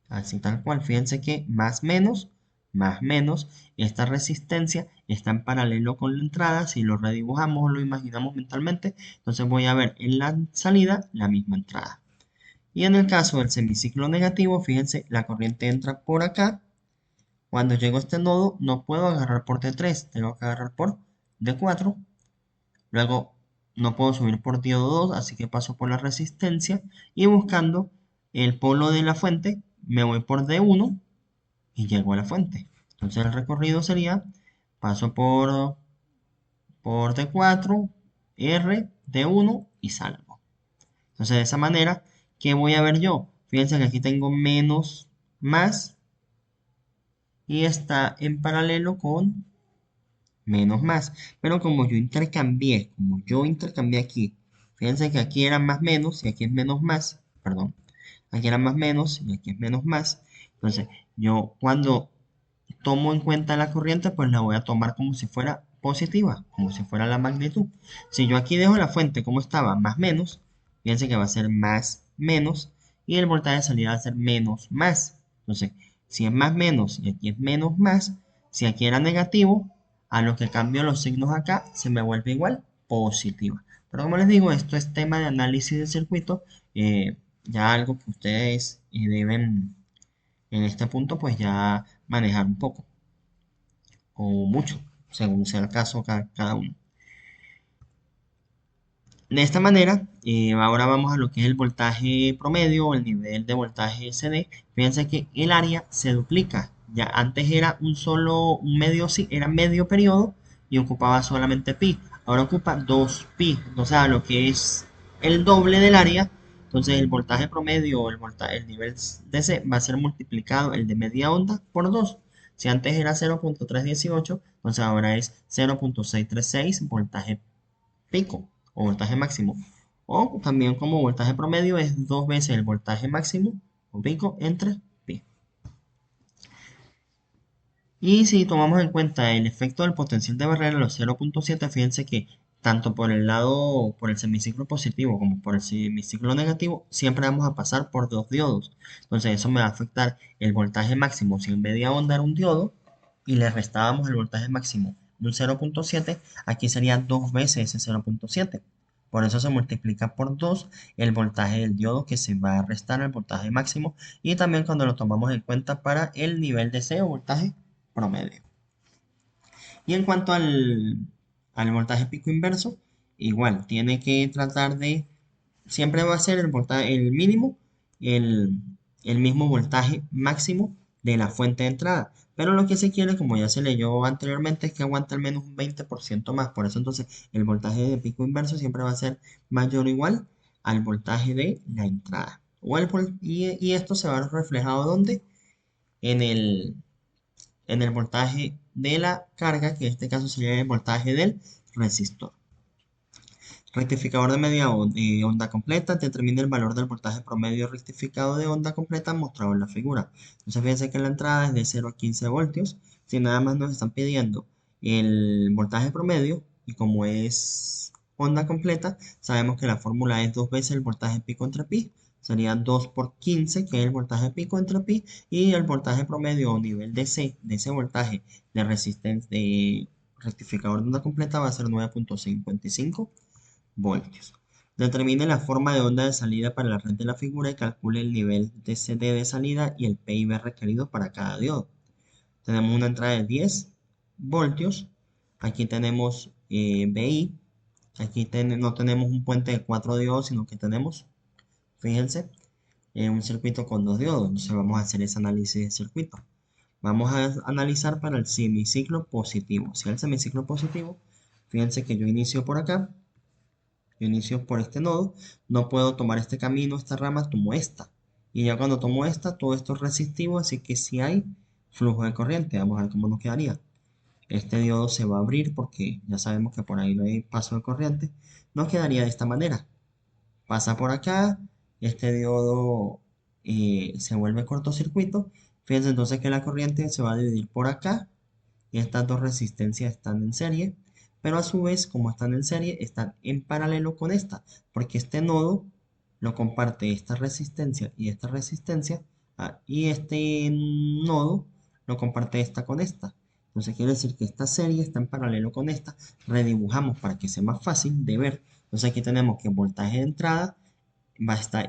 [SPEAKER 1] Así tal cual. Fíjense que más menos más menos, esta resistencia está en paralelo con la entrada. Si lo redibujamos o lo imaginamos mentalmente, entonces voy a ver en la salida la misma entrada. Y en el caso del semiciclo negativo, fíjense, la corriente entra por acá. Cuando llego a este nodo, no puedo agarrar por T3, tengo que agarrar por D4. Luego, no puedo subir por diodo 2, así que paso por la resistencia. Y buscando el polo de la fuente, me voy por D1 y llego a la fuente. Entonces el recorrido sería, paso por D4, R, D1 y salgo. Entonces de esa manera, ¿qué voy a ver yo? Fíjense que aquí tengo menos, más y está en paralelo con menos más. Pero como yo intercambié aquí, fíjense que aquí era más menos y aquí es menos más, perdón, aquí era más menos y aquí es menos más. Entonces yo cuando tomo en cuenta la corriente, pues la voy a tomar como si fuera positiva, como si fuera la magnitud. Si yo aquí dejo la fuente como estaba, más menos, fíjense que va a ser más menos y el voltaje de salida va a ser menos más. Entonces, si es más menos y aquí es menos más, si aquí era negativo, a lo que cambio los signos acá, se me vuelve igual positiva. Pero como les digo, esto es tema de análisis de circuito, ya algo que ustedes deben en este punto pues ya manejar un poco o mucho, según sea el caso cada uno. De esta manera, ahora vamos a lo que es el voltaje promedio o el nivel de voltaje CD. Fíjense que el área se duplica. Ya antes era era medio periodo y ocupaba solamente pi. Ahora ocupa 2 pi, o sea, lo que es el doble del área. Entonces el voltaje promedio o el nivel DC va a ser multiplicado el de media onda por 2. Si antes era 0.318, entonces ahora es 0.636 voltaje pico o voltaje máximo. O también como voltaje promedio es dos veces el voltaje máximo o pico entre pi. Y si tomamos en cuenta el efecto del potencial de barrera, los 0.7, fíjense que tanto por el lado, por el semiciclo positivo como por el semiciclo negativo, siempre vamos a pasar por dos diodos. Entonces eso me va a afectar el voltaje máximo. Si en media onda era un diodo y le restábamos el voltaje máximo de un 0.7, aquí sería dos veces ese 0.7. Por eso se multiplica por 2 el voltaje del diodo que se va a restar al voltaje máximo y también cuando lo tomamos en cuenta para el nivel de C o voltaje promedio. Y en cuanto al voltaje pico inverso, igual, tiene que tratar de, siempre va a ser el mínimo, el, el mismo voltaje máximo de la fuente de entrada. Pero lo que se quiere, como ya se leyó anteriormente, es que aguante al menos un 20% más. Por eso entonces el voltaje de pico inverso siempre va a ser mayor o igual al voltaje de la entrada. Y esto se va reflejado ¿dónde? En el voltaje de la carga, que en este caso sería el voltaje del resistor. Rectificador de media onda completa determina el valor del voltaje promedio rectificado de onda completa mostrado en la figura. Entonces fíjense que la entrada es de 0 a 15 voltios. Si nada más nos están pidiendo el voltaje promedio y como es onda completa, sabemos que la fórmula es dos veces el voltaje pico entre pi. Sería 2 por 15, que es el voltaje pico entre pi, y el voltaje promedio o nivel de C, de ese voltaje de resistencia de rectificador de onda completa va a ser 9.55 voltios. Determine la forma de onda de salida para la red de la figura y calcule el nivel de CD de salida y el PIB requerido para cada diodo. Tenemos una entrada de 10 voltios. Aquí tenemos BI. Aquí no tenemos un puente de 4 diodos, sino que tenemos, fíjense, un circuito con dos diodos. Entonces vamos a hacer ese análisis de circuito. Vamos a analizar para el semiciclo positivo. Si el semiciclo positivo, fíjense que yo inicio por acá. Yo inicio por este nodo, no puedo tomar este camino, esta rama, tomo esta. Y ya cuando tomo esta, todo esto es resistivo, así que si hay flujo de corriente, vamos a ver cómo nos quedaría. Este diodo se va a abrir porque ya sabemos que por ahí no hay paso de corriente. Nos quedaría de esta manera. Pasa por acá, este diodo se vuelve cortocircuito. Fíjense entonces que la corriente se va a dividir por acá y estas dos resistencias están en serie, pero a su vez, como están en serie, están en paralelo con esta, porque este nodo lo comparte esta resistencia y esta resistencia, y este nodo lo comparte esta con esta. Entonces quiere decir que esta serie está en paralelo con esta. Redibujamos para que sea más fácil de ver. Entonces aquí tenemos que el voltaje de entrada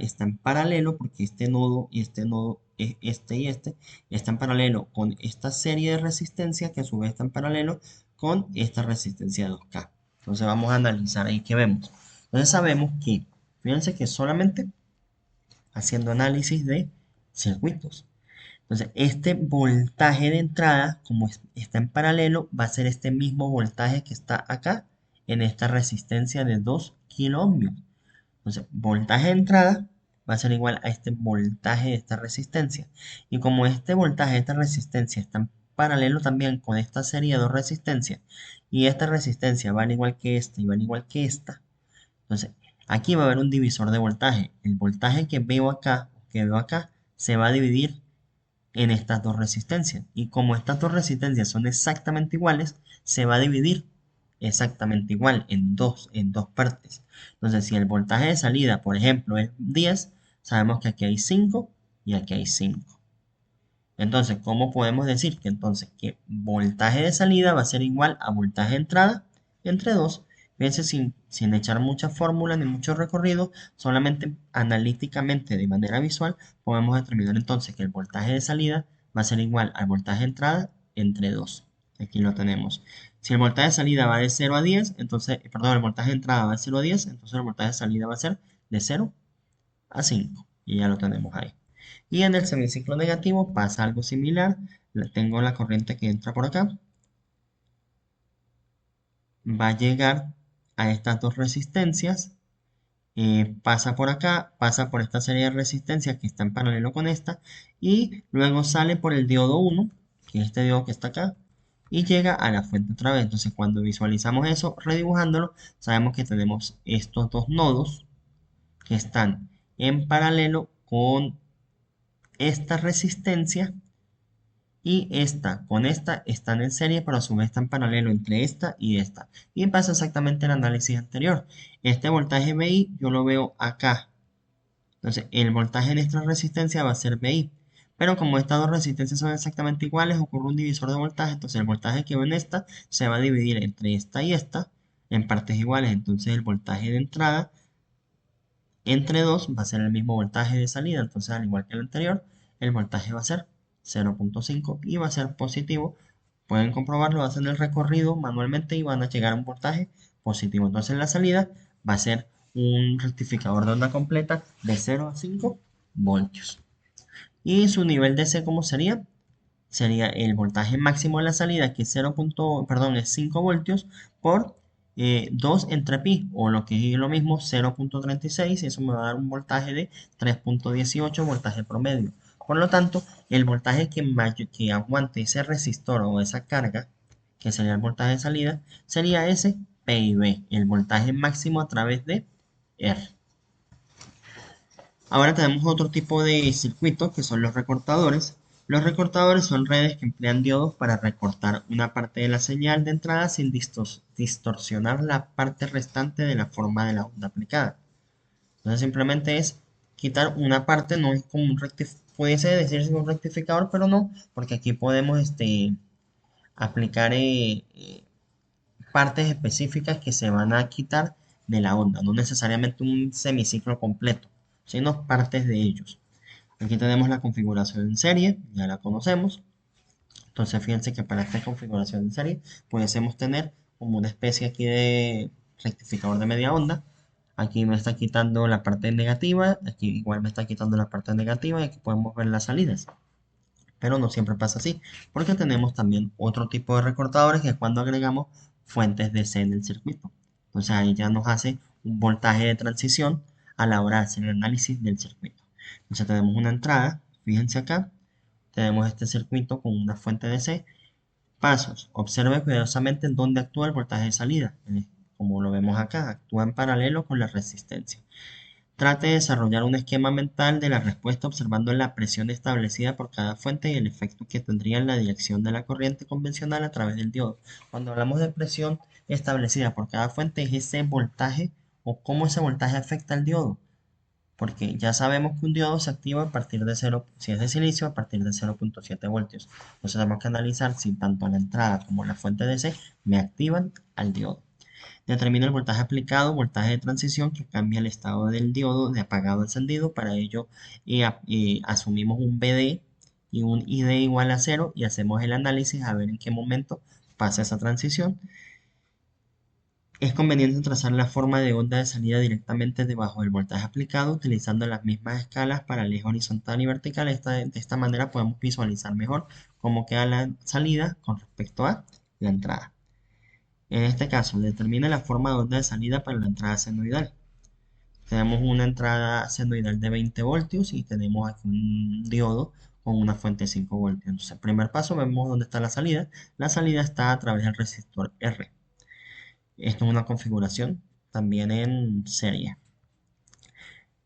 [SPEAKER 1] está en paralelo porque este nodo y este nodo, este y este, está en paralelo con esta serie de resistencias que a su vez está en paralelo con esta resistencia de 2K. Entonces vamos a analizar ahí qué vemos. Entonces sabemos que, fíjense que solamente haciendo análisis de circuitos. Entonces, este voltaje de entrada, como está en paralelo, va a ser este mismo voltaje que está acá en esta resistencia de 2 kiloohmios. Entonces, voltaje de entrada va a ser igual a este voltaje de esta resistencia. Y como este voltaje de esta resistencia está en paralelo también con esta serie de dos resistencias, y esta resistencia vale igual que esta y vale igual que esta, entonces aquí va a haber un divisor de voltaje. El voltaje que veo acá, se va a dividir en estas dos resistencias. Y como estas dos resistencias son exactamente iguales, se va a dividir exactamente igual en dos partes. Entonces, si el voltaje de salida, por ejemplo, es 10, sabemos que aquí hay 5 y aquí hay 5. Entonces, ¿cómo podemos decir que entonces que voltaje de salida va a ser igual a voltaje de entrada entre 2? Fíjense, sin echar mucha fórmula ni mucho recorrido, solamente analíticamente de manera visual podemos determinar entonces que el voltaje de salida va a ser igual al voltaje de entrada entre 2. Aquí lo tenemos. Si el voltaje de salida va de 0 a 10, entonces, perdón, el voltaje de entrada va de 0 a 10, entonces el voltaje de salida va a ser de 0 a 5. Y ya lo tenemos ahí. Y en el semiciclo negativo pasa algo similar. Tengo la corriente que entra por acá. Va a llegar a estas dos resistencias. Pasa por acá, pasa por esta serie de resistencias que está en paralelo con esta. Y luego sale por el diodo 1, que es este diodo que está acá. Y llega a la fuente otra vez. Entonces cuando visualizamos eso, redibujándolo, sabemos que tenemos estos dos nodos que están en paralelo con esta resistencia y esta con esta están en serie, pero a su vez están en paralelo entre esta y esta. Y pasa exactamente el análisis anterior. Este voltaje VI yo lo veo acá. Entonces el voltaje en esta resistencia va a ser VI. Pero como estas dos resistencias son exactamente iguales, ocurre un divisor de voltaje. Entonces el voltaje que veo en esta se va a dividir entre esta y esta en partes iguales. Entonces el voltaje de entrada entre 2 va a ser el mismo voltaje de salida. Entonces al igual que el anterior, el voltaje va a ser 0.5 y va a ser positivo. Pueden comprobarlo, hacen el recorrido manualmente y van a llegar a un voltaje positivo. Entonces la salida va a ser un rectificador de onda completa de 0 a 5 voltios. Y su nivel de C, ¿cómo sería? Sería el voltaje máximo de la salida, que es 5 voltios, por 2 entre pi, o lo que es lo mismo, 0.36, y eso me va a dar un voltaje de 3.18 voltaje promedio. Por lo tanto, el voltaje que aguante ese resistor o esa carga, que sería el voltaje de salida, sería ese P y B, el voltaje máximo a través de R. Ahora tenemos otro tipo de circuitos que son los recortadores. Los recortadores son redes que emplean diodos para recortar una parte de la señal de entrada sin distorsionar la parte restante de la forma de la onda aplicada. Entonces simplemente es quitar una parte, no es como un rectificador, pudiese decirse un rectificador, pero no, porque aquí podemos aplicar partes específicas que se van a quitar de la onda, no necesariamente un semiciclo completo, sino partes de ellos. Aquí tenemos la configuración en serie, ya la conocemos. Entonces fíjense que para esta configuración en serie pudiésemos tener como una especie aquí de rectificador de media onda. Aquí me está quitando la parte negativa, aquí igual me está quitando la parte negativa y aquí podemos ver las salidas. Pero no siempre pasa así, porque tenemos también otro tipo de recortadores que es cuando agregamos fuentes de C en el circuito. Entonces ahí ya nos hace un voltaje de transición a la hora de hacer el análisis del circuito. Entonces tenemos una entrada, fíjense acá, tenemos este circuito con una fuente de C. Pasos, observe cuidadosamente en dónde actúa el voltaje de salida. Como lo vemos acá, actúa en paralelo con la resistencia. Trate de desarrollar un esquema mental de la respuesta observando la presión establecida por cada fuente y el efecto que tendría en la dirección de la corriente convencional a través del diodo. Cuando hablamos de presión establecida por cada fuente es ese voltaje o cómo ese voltaje afecta al diodo. porque ya sabemos que un diodo se activa a partir de 0, si es de silicio, a partir de 0,7 voltios. Entonces tenemos que analizar si tanto la entrada como la fuente DC me activan al diodo. Determina el voltaje aplicado, voltaje de transición que cambia el estado del diodo de apagado a encendido. Para ello asumimos un BD y un ID igual a 0 y hacemos el análisis a ver en qué momento pasa esa transición. Es conveniente trazar la forma de onda de salida directamente debajo del voltaje aplicado utilizando las mismas escalas para el eje horizontal y vertical. De esta manera podemos visualizar mejor cómo queda la salida con respecto a la entrada. En este caso, determina la forma de onda de salida para la entrada senoidal. Tenemos una entrada senoidal de 20 voltios y tenemos aquí un diodo con una fuente de 5 voltios. Entonces, primer paso, vemos dónde está la salida. La salida está a través del resistor R. Esto es una configuración también en serie.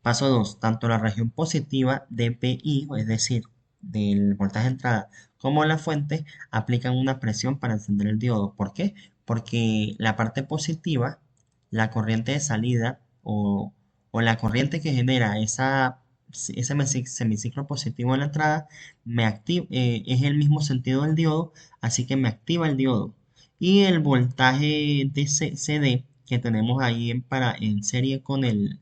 [SPEAKER 1] Paso 2. Tanto la región positiva de PI, es decir, del voltaje de entrada, como la fuente, aplican una presión para encender el diodo. ¿Por qué? Porque la parte positiva, la corriente de salida o la corriente que genera ese semiciclo positivo en la entrada es el mismo sentido del diodo, así que me activa el diodo. Y el voltaje de CD que tenemos ahí en serie con el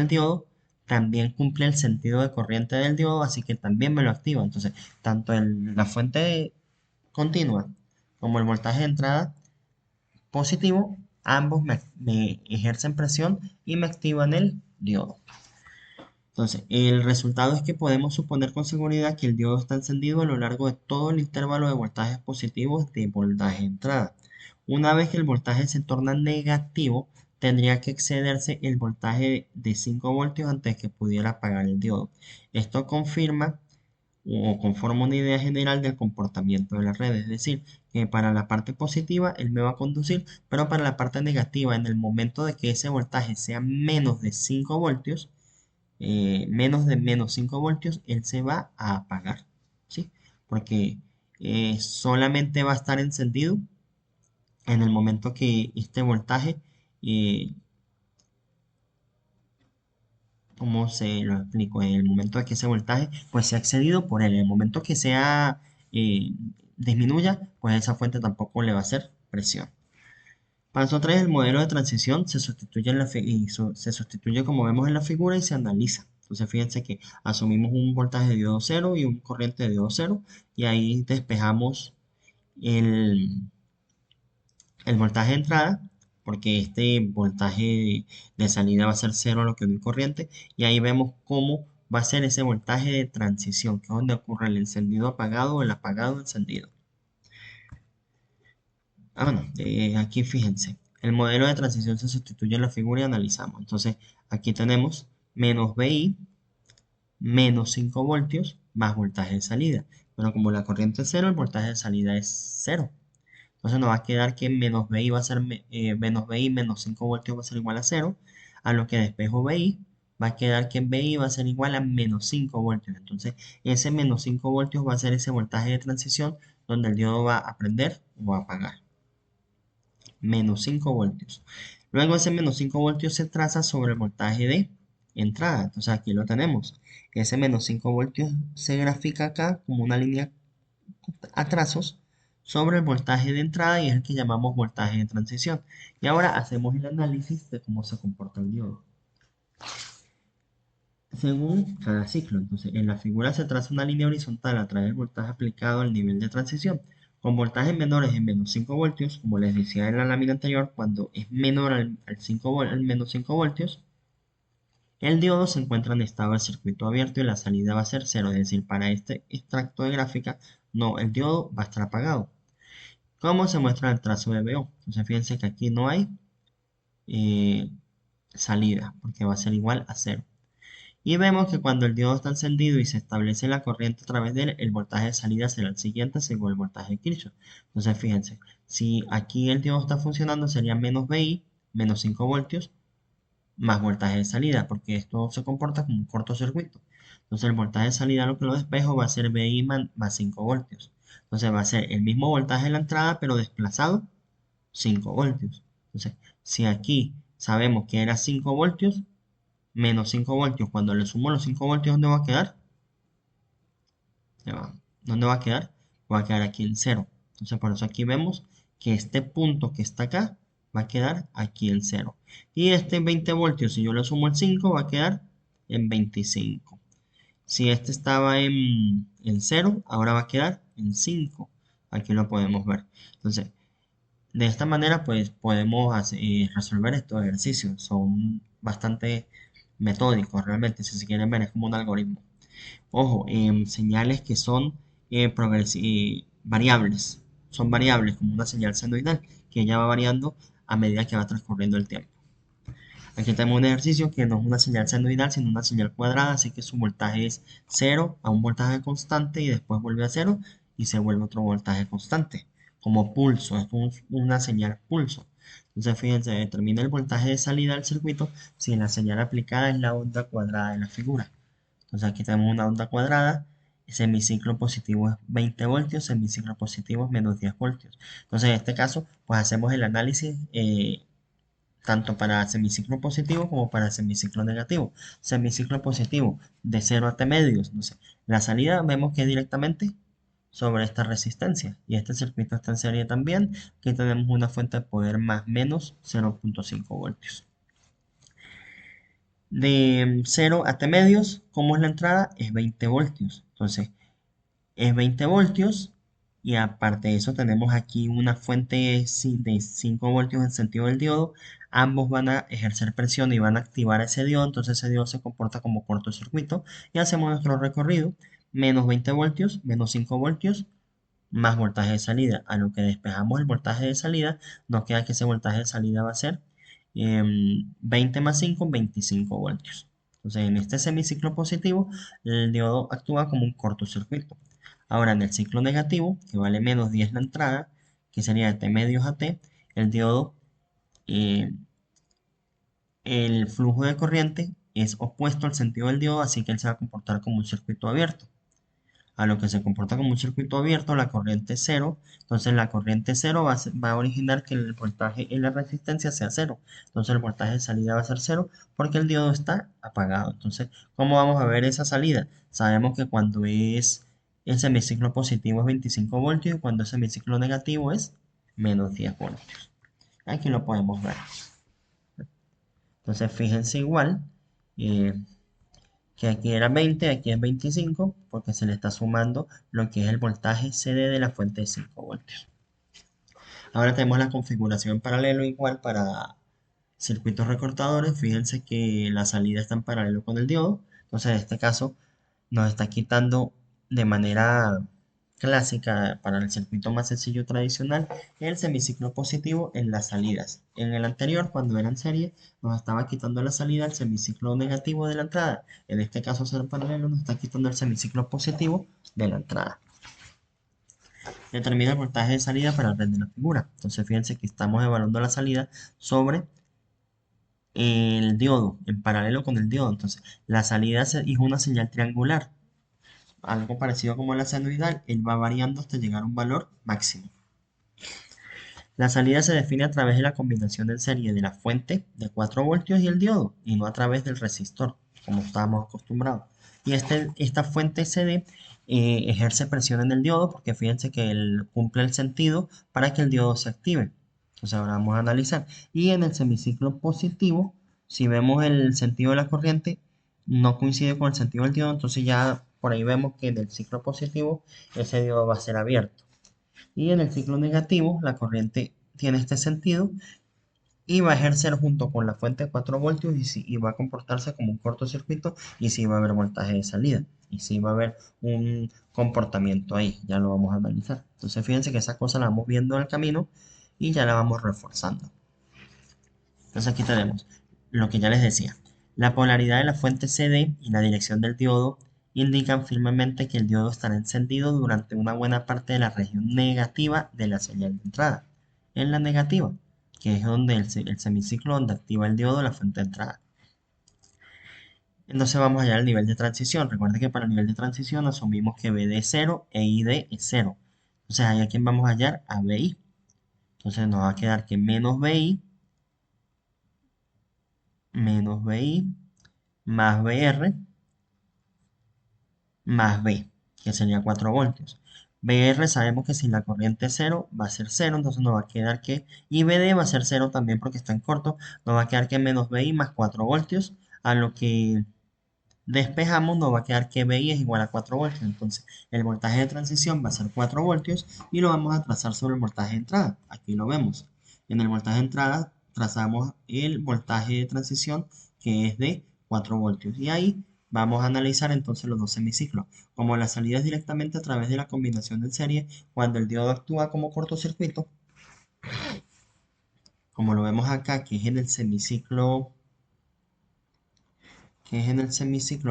[SPEAKER 1] diodo también cumple el sentido de corriente del diodo, así que también me lo activa. Entonces, tanto la fuente continua como el voltaje de entrada positivo, ambos me ejercen presión y me activan el diodo. Entonces, el resultado es que podemos suponer con seguridad que el diodo está encendido a lo largo de todo el intervalo de voltajes positivos de voltaje de entrada. Una vez que el voltaje se torna negativo, tendría que excederse el voltaje de 5 voltios antes que pudiera apagar el diodo. Esto confirma o conforma una idea general del comportamiento de la red, es decir, que para la parte positiva él me va a conducir, pero para la parte negativa, en el momento de que ese voltaje sea menos de 5 voltios, menos de menos 5 voltios, él se va a apagar, ¿sí? Porque solamente va a estar encendido en el momento que este voltaje, eh, ¿cómo se lo explico? En el momento de que ese voltaje pues sea excedido por él, en el momento que sea eh, disminuya, pues esa fuente tampoco le va a hacer presión. Paso 3, el modelo de transición se sustituye, se sustituye como vemos en la figura y se analiza. Entonces fíjense que asumimos un voltaje de diodo 0 y un corriente de diodo 0 y ahí despejamos el, el voltaje de entrada porque este voltaje de salida va a ser 0 lo que doy corriente y ahí vemos cómo va a ser ese voltaje de transición que es donde ocurre el encendido apagado o el apagado encendido. Bueno, aquí fíjense, el modelo de transición se sustituye en la figura y analizamos. Entonces, aquí tenemos menos VI, menos 5 voltios, más voltaje de salida. Pero como la corriente es 0, el voltaje de salida es 0. Entonces nos va a quedar que menos VI va a ser menos VI menos 5 voltios va a ser igual a 0. A lo que despejo VI, va a quedar que VI va a ser igual a menos 5 voltios. Entonces, ese menos 5 voltios va a ser ese voltaje de transición donde el diodo va a prender o a apagar menos 5 voltios. Luego ese menos 5 voltios se traza sobre el voltaje de entrada. Entonces aquí lo tenemos. Ese menos 5 voltios se grafica acá como una línea a trazos sobre el voltaje de entrada y es el que llamamos voltaje de transición. Y ahora hacemos el análisis de cómo se comporta el diodo. Según cada ciclo, entonces en la figura se traza una línea horizontal a través del voltaje aplicado al nivel de transición. Con voltajes menores en menos 5 voltios, como les decía en la lámina anterior, cuando es menor al menos 5 voltios, el diodo se encuentra en estado de circuito abierto y la salida va a ser cero, es decir, para este extracto de gráfica, no, el diodo va a estar apagado. ¿Cómo se muestra el trazo de BO? Entonces fíjense que aquí no hay eh, salida, porque va a ser igual a cero. Y vemos que cuando el diodo está encendido y se establece la corriente a través de él, el voltaje de salida será el siguiente según el voltaje de Kirchhoff. Entonces, fíjense, si aquí el diodo está funcionando, sería menos VI, menos 5 voltios, más voltaje de salida, porque esto se comporta como un cortocircuito. Entonces, el voltaje de salida, lo que lo despejo, va a ser VI más 5 voltios. Entonces, va a ser el mismo voltaje de la entrada, pero desplazado 5 voltios. Entonces, si aquí sabemos que era 5 voltios, menos 5 voltios. Cuando le sumo los 5 voltios, ¿dónde va a quedar? ¿Dónde va a quedar? Va a quedar aquí en cero. Entonces, por eso aquí vemos que este punto que está acá va a quedar aquí en cero. Y este 20 voltios, si yo le sumo el 5, va a quedar en 25. Si este estaba en cero, ahora va a quedar en 5. Aquí lo podemos ver. Entonces, de esta manera, pues podemos resolver estos ejercicios. Son bastante metódicos, realmente, si se quieren ver, es como un algoritmo. Ojo, señales que son variables. Son variables, como una señal senoidal, que ya va variando a medida que va transcurriendo el tiempo. Aquí tenemos un ejercicio que no es una señal senoidal, sino una señal cuadrada, así que su voltaje es 0 a un voltaje constante y después vuelve a 0 y se vuelve otro voltaje constante, como pulso, es una señal pulso. Entonces, fíjense, determina el voltaje de salida del circuito si la señal aplicada es la onda cuadrada de la figura. Entonces, aquí tenemos una onda cuadrada, semiciclo positivo es 20 voltios, semiciclo positivo es menos 10 voltios. Entonces, en este caso, pues hacemos el análisis tanto para semiciclo positivo como para semiciclo negativo. Semiciclo positivo de 0 a T medios. Entonces, la salida vemos que es directamente sobre esta resistencia. Y este circuito está en serie también. Aquí tenemos una fuente de poder más menos 0.5 voltios. De 0 a T medios, ¿cómo es la entrada? Es 20 voltios. Entonces, es 20 voltios. Y aparte de eso, tenemos aquí una fuente de 5 voltios en sentido del diodo. Ambos van a ejercer presión y van a activar ese diodo. Entonces ese diodo se comporta como cortocircuito. Y hacemos nuestro recorrido. Menos 20 voltios, menos 5 voltios, más voltaje de salida. A lo que despejamos el voltaje de salida, nos queda que ese voltaje de salida va a ser 20 más 5, 25 voltios. Entonces, en este semiciclo positivo, el diodo actúa como un cortocircuito. Ahora, en el ciclo negativo, que vale menos 10 la entrada, que sería de T medios a T, el diodo, eh, el flujo de corriente es opuesto al sentido del diodo, así que él se va a comportar como un circuito abierto. A lo que se comporta como un circuito abierto, la corriente es cero. Entonces la corriente cero va a originar que el voltaje en la resistencia sea cero. Entonces el voltaje de salida va a ser cero porque el diodo está apagado. Entonces, ¿cómo vamos a ver esa salida? Sabemos que cuando es el semiciclo positivo es 25 voltios y cuando es semiciclo negativo es menos 10 voltios. Aquí lo podemos ver. Entonces fíjense igual. eh, que aquí era 20, aquí es 25, porque se le está sumando lo que es el voltaje CD de la fuente de 5 voltios. Ahora tenemos la configuración en paralelo igual para circuitos recortadores. Fíjense que la salida está en paralelo con el diodo. Entonces, en este caso, nos está quitando de manera clásica para el circuito más sencillo tradicional el semiciclo positivo en las salidas. En el anterior, cuando era en serie, nos estaba quitando la salida al semiciclo negativo de la entrada. En este caso, ser paralelo, nos está quitando el semiciclo positivo de la entrada. Determina el voltaje de salida para el red de la figura. Entonces, fíjense que estamos evaluando la salida sobre el diodo, en paralelo con el diodo. Entonces, la salida es una señal triangular, algo parecido como la senoidal. Él va variando hasta llegar a un valor máximo. La salida se define a través de la combinación en serie de la fuente de 4 voltios y el diodo, y no a través del resistor, como estábamos acostumbrados. Y esta fuente CD ejerce presión en el diodo porque fíjense que él cumple el sentido para que el diodo se active. Entonces ahora vamos a analizar. Y en el semiciclo positivo, si vemos el sentido de la corriente, no coincide con el sentido del diodo, entonces ya por ahí vemos que en el ciclo positivo ese diodo va a ser abierto. Y en el ciclo negativo, la corriente tiene este sentido y va a ejercer junto con la fuente de 4 voltios y va a comportarse como un cortocircuito y sí va a haber voltaje de salida. Y sí va a haber un comportamiento ahí, ya lo vamos a analizar. Entonces fíjense que esa cosa la vamos viendo en el camino y ya la vamos reforzando. Entonces aquí tenemos lo que ya les decía. La polaridad de la fuente CD y la dirección del diodo indican firmemente que el diodo estará encendido durante una buena parte de la región negativa de la señal de entrada. En la negativa, que es donde el semiciclo donde activa el diodo la fuente de entrada. Entonces vamos allá al nivel de transición. Recuerden que para el nivel de transición asumimos que BD es 0 e ID es 0. Entonces ahí a quién vamos a hallar a BI. Entonces nos va a quedar que menos BI más VR más B, que sería 4 voltios. VR sabemos que si la corriente es 0, va a ser 0, entonces nos va a quedar que, y BD va a ser 0 también porque está en corto, nos va a quedar que menos BI más 4 voltios, a lo que despejamos nos va a quedar que BI es igual a 4 voltios, entonces el voltaje de transición va a ser 4 voltios y lo vamos a trazar sobre el voltaje de entrada, aquí lo vemos. En el voltaje de entrada trazamos el voltaje de transición que es de 4 voltios y ahí vamos a analizar entonces los dos semiciclos. Como la salida es directamente a través de la combinación en serie, cuando el diodo actúa como cortocircuito, como lo vemos acá, que es en el semiciclo,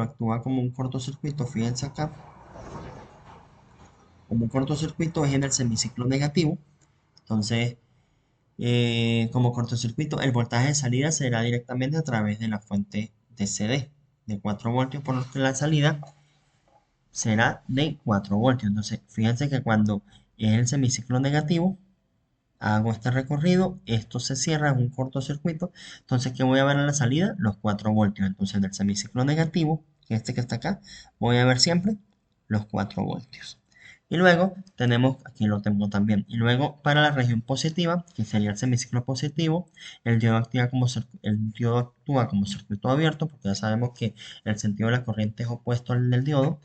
[SPEAKER 1] actúa como un cortocircuito, fíjense acá, como un cortocircuito es en el semiciclo negativo, entonces como cortocircuito el voltaje de salida será directamente a través de la fuente de CD de 4 voltios, por lo que la salida será de 4 voltios. Entonces, fíjense que cuando es el semiciclo negativo, hago este recorrido, esto se cierra en un cortocircuito, entonces, ¿qué voy a ver en la salida? Los 4 voltios. Entonces, del semiciclo negativo, que este que está acá, voy a ver siempre los 4 voltios. Y luego tenemos, aquí lo tengo también, y luego para la región positiva, que sería el semiciclo positivo, el diodo actúa como circuito abierto, porque ya sabemos que el sentido de la corriente es opuesto al del diodo,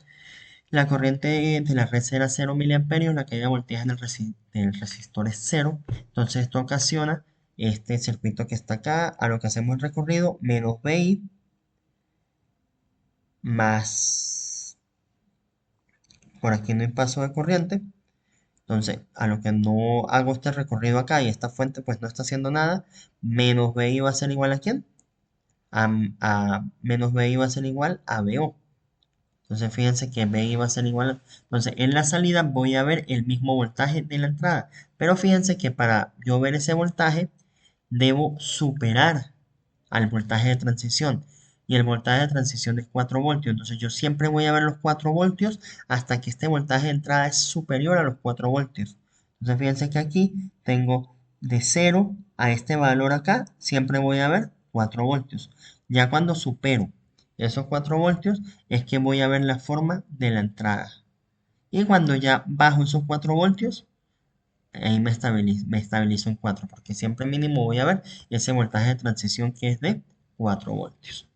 [SPEAKER 1] la corriente de la red será 0 miliamperios, la caída de voltaje del resistor es 0. Entonces esto ocasiona este circuito que está acá, a lo que hacemos el recorrido, menos BI más, por aquí no hay paso de corriente. Entonces, a lo que no hago este recorrido acá y esta fuente pues no está haciendo nada, menos BI va a ser igual a ¿quién? Menos BI va a ser igual a BO. Entonces fíjense que BI va a ser igual Entonces en la salida voy a ver el mismo voltaje de la entrada. Pero fíjense que para yo ver ese voltaje debo superar al voltaje de transición. Y el voltaje de transición es 4 voltios. Entonces yo siempre voy a ver los 4 voltios hasta que este voltaje de entrada es superior a los 4 voltios. Entonces fíjense que aquí tengo de 0 a este valor acá, siempre voy a ver 4 voltios. Ya cuando supero esos 4 voltios es que voy a ver la forma de la entrada. Y cuando ya bajo esos 4 voltios, ahí me estabilizo en 4, porque siempre mínimo voy a ver ese voltaje de transición que es de 4 voltios.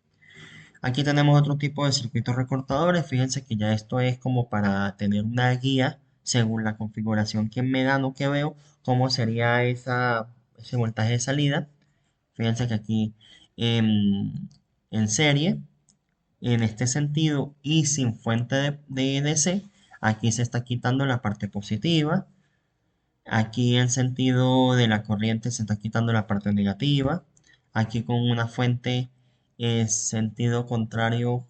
[SPEAKER 1] Aquí tenemos otro tipo de circuitos recortadores. Fíjense que ya esto es como para tener una guía según la configuración que me dan o que veo, cómo sería ese voltaje de salida. Fíjense que aquí en serie en este sentido y sin fuente de DC, aquí se está quitando la parte positiva. Aquí en sentido de la corriente se está quitando la parte negativa. Aquí con una fuente en sentido contrario,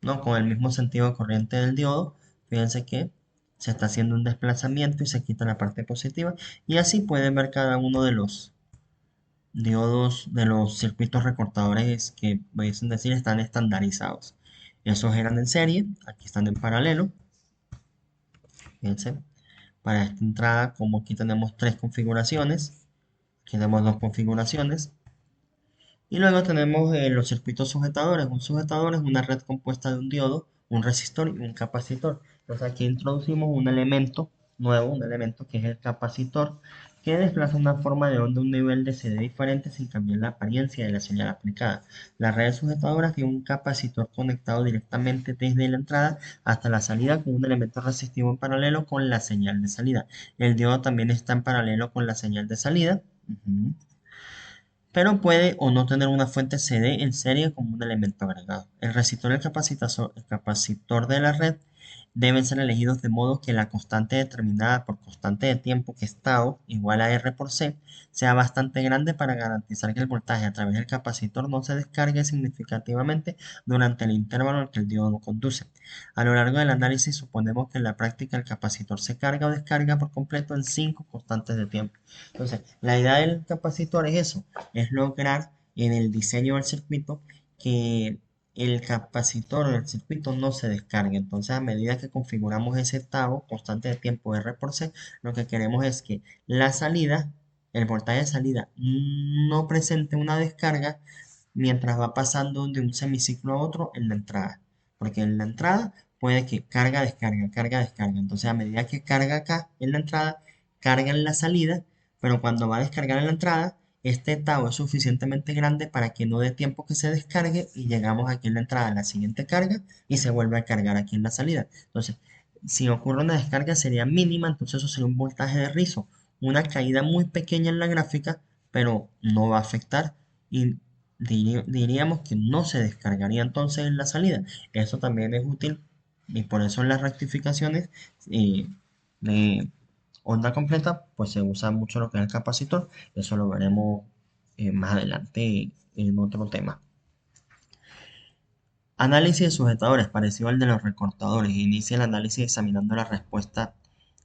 [SPEAKER 1] no, con el mismo sentido de corriente del diodo. Fíjense que se está haciendo un desplazamiento y se quita la parte positiva. Y así pueden ver cada uno de los diodos de los circuitos recortadores que, voy a decir, están estandarizados. Esos eran en serie, aquí están en paralelo. Fíjense, para esta entrada, como aquí tenemos tres configuraciones, aquí tenemos dos configuraciones. Y luego tenemos los circuitos sujetadores. Un sujetador es una red compuesta de un diodo, un resistor y un capacitor. Entonces aquí introducimos un elemento nuevo, un elemento que es el capacitor, que desplaza una forma de onda a un nivel de CD diferente sin cambiar la apariencia de la señal aplicada. La red sujetadora tiene un capacitor conectado directamente desde la entrada hasta la salida con un elemento resistivo en paralelo con la señal de salida. El diodo también está en paralelo con la señal de salida. Pero puede o no tener una fuente CD en serie como un elemento agregado. El resistor y el capacitor de la red deben ser elegidos de modo que la constante determinada por constante de tiempo que es tau igual a R por C sea bastante grande para garantizar que el voltaje a través del capacitor no se descargue significativamente durante el intervalo en que el diodo conduce. A lo largo del análisis suponemos que en la práctica el capacitor se carga o descarga por completo en 5 constantes de tiempo. Entonces, la idea del capacitor es eso, es lograr en el diseño del circuito que el capacitor del circuito no se descargue. Entonces, a medida que configuramos ese tau constante de tiempo R por C, lo que queremos es que la salida, el voltaje de salida, no presente una descarga, mientras va pasando de un semiciclo a otro en la entrada. Porque en la entrada puede que carga, descarga, carga, descarga. Entonces a medida que carga acá en la entrada, carga en la salida, pero cuando va a descargar en la entrada, este tau es suficientemente grande para que no dé tiempo que se descargue y llegamos aquí en la entrada a la siguiente carga y se vuelve a cargar aquí en la salida. Entonces, si ocurre una descarga sería mínima, entonces eso sería un voltaje de rizo, una caída muy pequeña en la gráfica, pero no va a afectar y diríamos que no se descargaría entonces en la salida. Eso también es útil y por eso en las rectificaciones de onda completa pues se usa mucho lo que es el capacitor. Eso lo veremos más adelante en otro tema. Análisis de sujetadores, parecido al de los recortadores. Inicia el análisis examinando la respuesta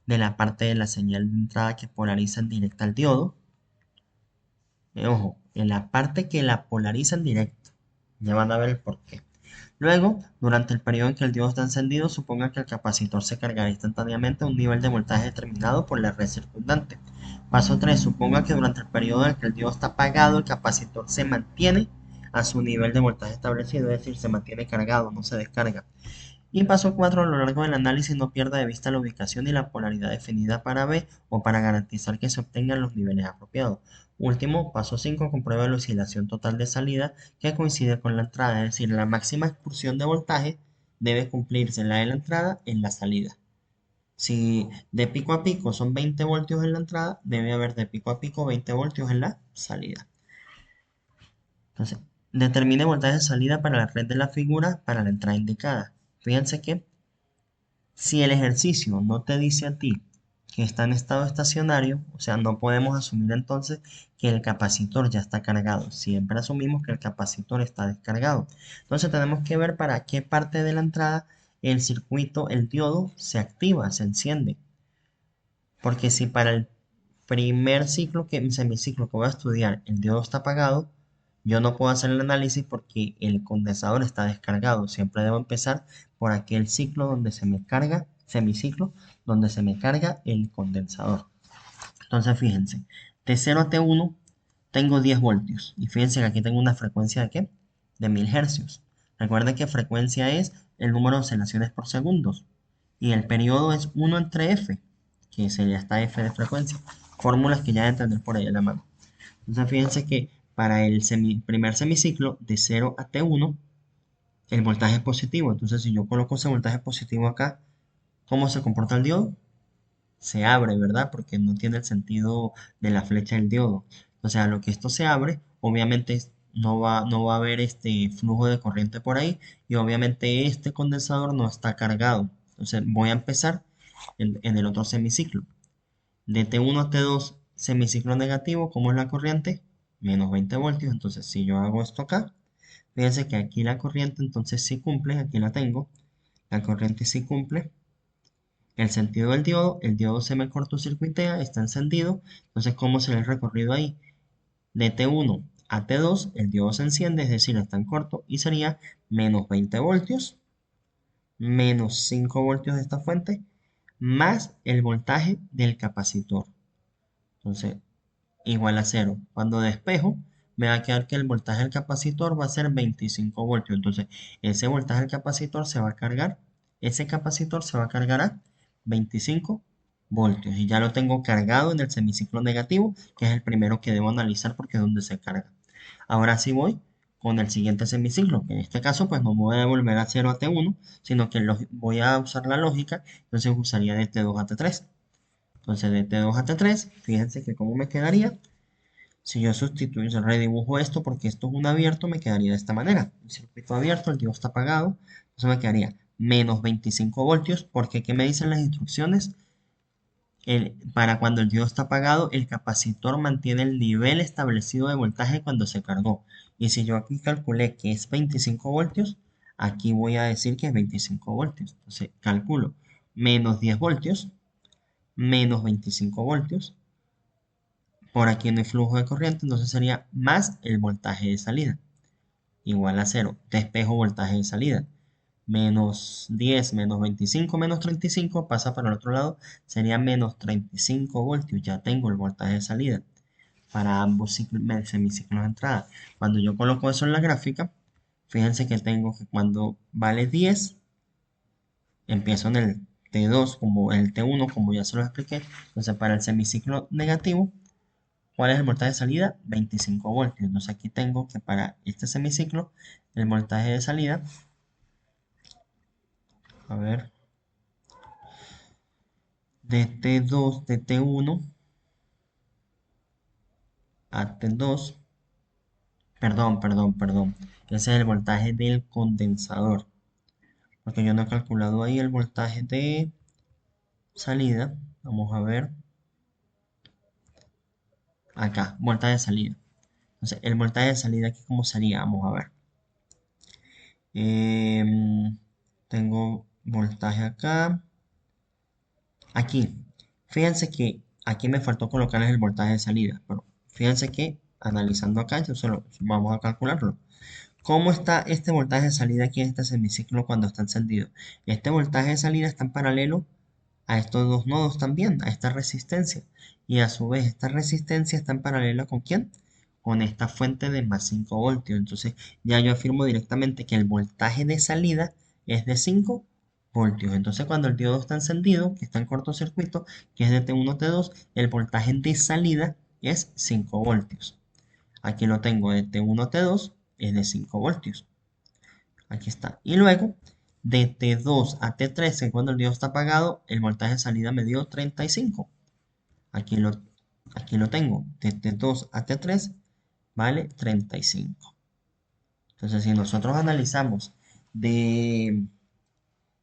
[SPEAKER 1] de la parte de la señal de entrada que polariza en directa al diodo. Ojo, en la parte que la polariza en directo. Ya van a ver el por qué. Luego, durante el periodo en que el diodo está encendido, suponga que el capacitor se cargará instantáneamente a un nivel de voltaje determinado por la red circundante. Paso 3. Suponga que durante el periodo en que el diodo está apagado, el capacitor se mantiene a su nivel de voltaje establecido, es decir, se mantiene cargado, no se descarga. Y paso 4. A lo largo del análisis no pierda de vista la ubicación y la polaridad definida para B o para garantizar que se obtengan los niveles apropiados. Último, paso 5. Comprueba la oscilación total de salida que coincide con la entrada, es decir, la máxima expulsión de voltaje debe cumplirse la de la entrada en la salida. Si de pico a pico son 20 voltios en la entrada, debe haber de pico a pico 20 voltios en la salida. Entonces, determine voltaje de salida para la red de la figura para la entrada indicada. Fíjense que si el ejercicio no te dice a ti que está en estado estacionario, o sea, no podemos asumir entonces que el capacitor ya está cargado. Siempre asumimos que el capacitor está descargado. Entonces tenemos que ver para qué parte de la entrada el circuito, el diodo, se activa, se enciende. Porque si para el primer ciclo, semiciclo que voy a estudiar, el diodo está apagado, yo no puedo hacer el análisis porque el condensador está descargado. Siempre debo empezar por aquel ciclo donde se me carga, semiciclo, donde se me carga el condensador. Entonces, fíjense, de 0 a T1 tengo 10 voltios. Y fíjense que aquí tengo una frecuencia de ¿qué? De 1000 hercios. Recuerden que frecuencia es el número de oscilaciones por segundos. Y el periodo es 1 entre F, que sería esta F de frecuencia. Fórmulas que ya deben tener por ahí en la mano. Entonces, fíjense que para el primer semiciclo de 0 a T1, el voltaje es positivo. Entonces, si yo coloco ese voltaje positivo acá, ¿cómo se comporta el diodo? Se abre, ¿verdad? Porque no tiene el sentido de la flecha del diodo. O sea, a lo que esto se abre, obviamente no va a haber este flujo de corriente por ahí y obviamente este condensador no está cargado. Entonces voy a empezar en el otro semiciclo. De T1 a T2, semiciclo negativo, ¿cómo es la corriente? Menos 20 voltios. Entonces si yo hago esto acá, fíjense que aquí la corriente entonces sí cumple, aquí la tengo. La corriente sí cumple el sentido del diodo, el diodo se me cortocircuitea, está encendido, entonces ¿cómo será el recorrido ahí? De T1 a T2, el diodo se enciende, es decir, está en corto, y sería menos 20 voltios, menos 5 voltios de esta fuente, más el voltaje del capacitor. Entonces, igual a 0. Cuando despejo, me va a quedar que el voltaje del capacitor va a ser 25 voltios. Entonces, ese voltaje del capacitor se va a cargar, ese capacitor se va a cargar a 25 voltios. Y ya lo tengo cargado en el semiciclo negativo, que es el primero que debo analizar porque es donde se carga. Ahora sí voy con el siguiente semiciclo, que en este caso pues no me voy a devolver a 0 a T1, sino que voy a usar la lógica, entonces usaría de T2 a T3. Entonces de T2 a T3, fíjense que cómo me quedaría. Si yo sustituyo, yo redibujo esto porque esto es un abierto, me quedaría de esta manera. El circuito abierto, el diodo está apagado, entonces me quedaría menos 25 voltios, porque ¿qué me dicen las instrucciones? Para cuando el diodo está apagado, el capacitor mantiene el nivel establecido de voltaje cuando se cargó. Y si yo aquí calculé que es 25 voltios, aquí voy a decir que es 25 voltios. Entonces calculo menos 10 voltios, menos 25 voltios. Por aquí no hay flujo de corriente, entonces sería más el voltaje de salida. Igual a 0. Despejo voltaje de salida. Menos 10, menos 25, menos 35 pasa para el otro lado. Sería menos 35 voltios. Ya tengo el voltaje de salida. para ambos semiciclos de entrada. Cuando yo coloco eso en la gráfica, fíjense que tengo que cuando vale 10, empiezo en el T2 como en el T1, como ya se lo expliqué. Entonces, para el semiciclo negativo, ¿cuál es el voltaje de salida? 25 voltios. Entonces, aquí tengo que para este semiciclo, el voltaje de salida, a ver, de T2, de T1 a T2, perdón. Ese es el voltaje del condensador. Porque yo no he calculado ahí el voltaje de salida. Vamos a ver. Acá, voltaje de salida. Entonces, el voltaje de salida aquí, ¿cómo sería? Vamos a ver. Tengo voltaje acá. Aquí. Fíjense que aquí me faltó colocarles el voltaje de salida. Pero fíjense que analizando acá, entonces vamos a calcularlo. ¿Cómo está este voltaje de salida aquí en este semiciclo cuando está encendido? Este voltaje de salida está en paralelo a estos dos nodos también, a esta resistencia. Y a su vez, esta resistencia está en paralela ¿con quién? Con esta fuente de más 5 voltios. Entonces, ya yo afirmo directamente que el voltaje de salida es de 5 voltios. Entonces, cuando el diodo está encendido, que está en cortocircuito, que es de T1 a T2, el voltaje de salida es 5 voltios. Aquí lo tengo de T1 a T2, es de 5 voltios. Aquí está. Y luego, de T2 a T3, que cuando el diodo está apagado, el voltaje de salida me dio 35. Aquí lo, aquí lo tengo. De T2 a T3 vale 35. Entonces, si nosotros analizamos de,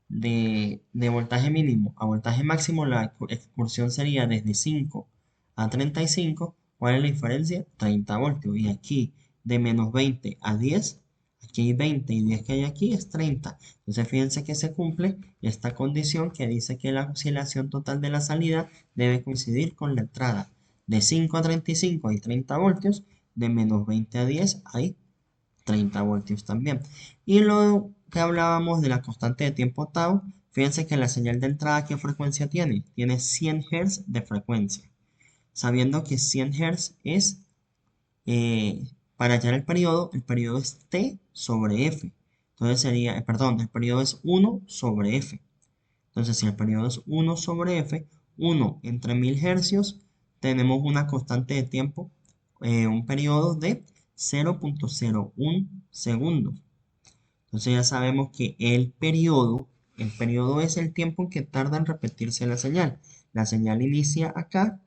[SPEAKER 1] de voltaje mínimo a voltaje máximo, la excursión sería desde 5 a 35. ¿Cuál es la diferencia? 30 voltios. Y aquí, de menos 20 a 10, aquí hay 20 y 10 que hay aquí es 30. Entonces, fíjense que se cumple esta condición que dice que la oscilación total de la salida debe coincidir con la entrada. De 5 a 35 hay 30 voltios, de menos 20 a 10 hay 30 voltios también. Y lo que hablábamos de la constante de tiempo tau, fíjense que la señal de entrada, ¿qué frecuencia tiene? Tiene 100 Hz de frecuencia. Sabiendo que 100 Hz es, para hallar el periodo es T sobre F. Entonces sería, perdón, el periodo es 1 sobre F. Entonces, si el periodo es 1 sobre F, 1 entre 1000 hercios, tenemos una constante de tiempo, un periodo de 0,01 segundos. Entonces ya sabemos que el periodo es el tiempo en que tarda en repetirse la señal. La señal inicia acá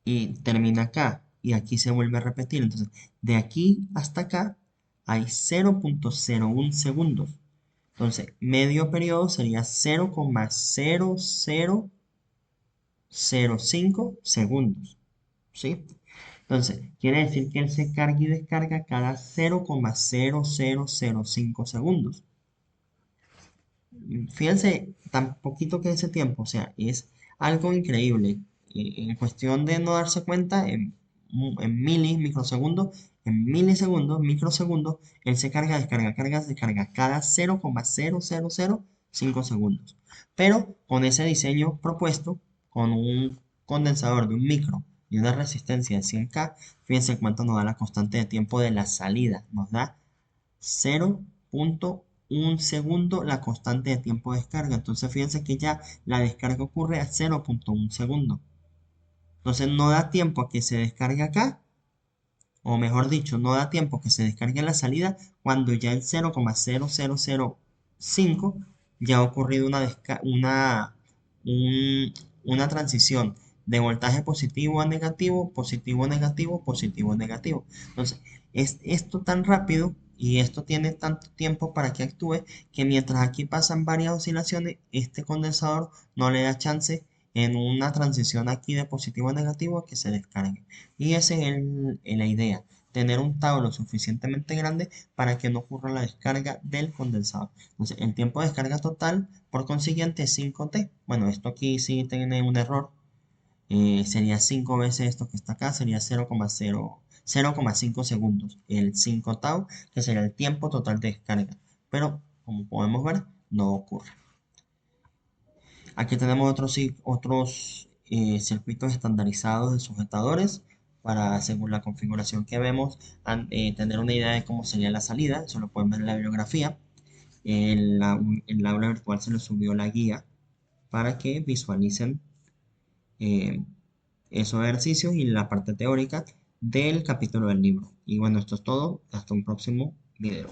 [SPEAKER 1] y termina acá. Y aquí se vuelve a repetir. Entonces, de aquí hasta acá hay 0,01 segundos. Entonces, medio periodo sería 0,0005 segundos. ¿Sí? Entonces, quiere decir que él se carga y descarga cada 0,0005 segundos. Fíjense, tan poquito que ese tiempo, o sea, es algo increíble. En cuestión de no darse cuenta, en microsegundos, en milisegundos, microsegundos, él se carga, descarga cada 0,0005 segundos. Pero con ese diseño propuesto, con un condensador de un micro y una resistencia de 100K, fíjense cuánto nos da la constante de tiempo de la salida. Nos da 0,1 segundo la constante de tiempo de descarga. Entonces fíjense que ya la descarga ocurre a 0,1 segundo. Entonces no da tiempo a que se descargue acá, o mejor dicho, no da tiempo a que se descargue la salida cuando ya en 0,0005 ya ha ocurrido una transición de voltaje positivo a negativo, positivo, negativo, positivo, negativo. Entonces, es esto tan rápido y esto tiene tanto tiempo para que actúe que mientras aquí pasan varias oscilaciones, este condensador no le da chance en una transición aquí de positivo a negativo a que se descargue. Y esa es la idea, tener un tau lo suficientemente grande para que no ocurra la descarga del condensador. Entonces, el tiempo de descarga total, por consiguiente, es 5T. Bueno, esto aquí sí tiene un error. Sería 5 veces esto que está acá, sería 0,5 segundos. El 5 tau, que sería el tiempo total de descarga. Pero, como podemos ver, no ocurre. Aquí tenemos otros circuitos estandarizados de sujetadores. para, según la configuración que vemos, tener una idea de cómo sería la salida. Eso lo pueden ver en la bibliografía. En la aula virtual se les subió la guía para que visualicen eh, esos ejercicios y la parte teórica del capítulo del libro. Y bueno, esto es todo. Hasta un próximo video.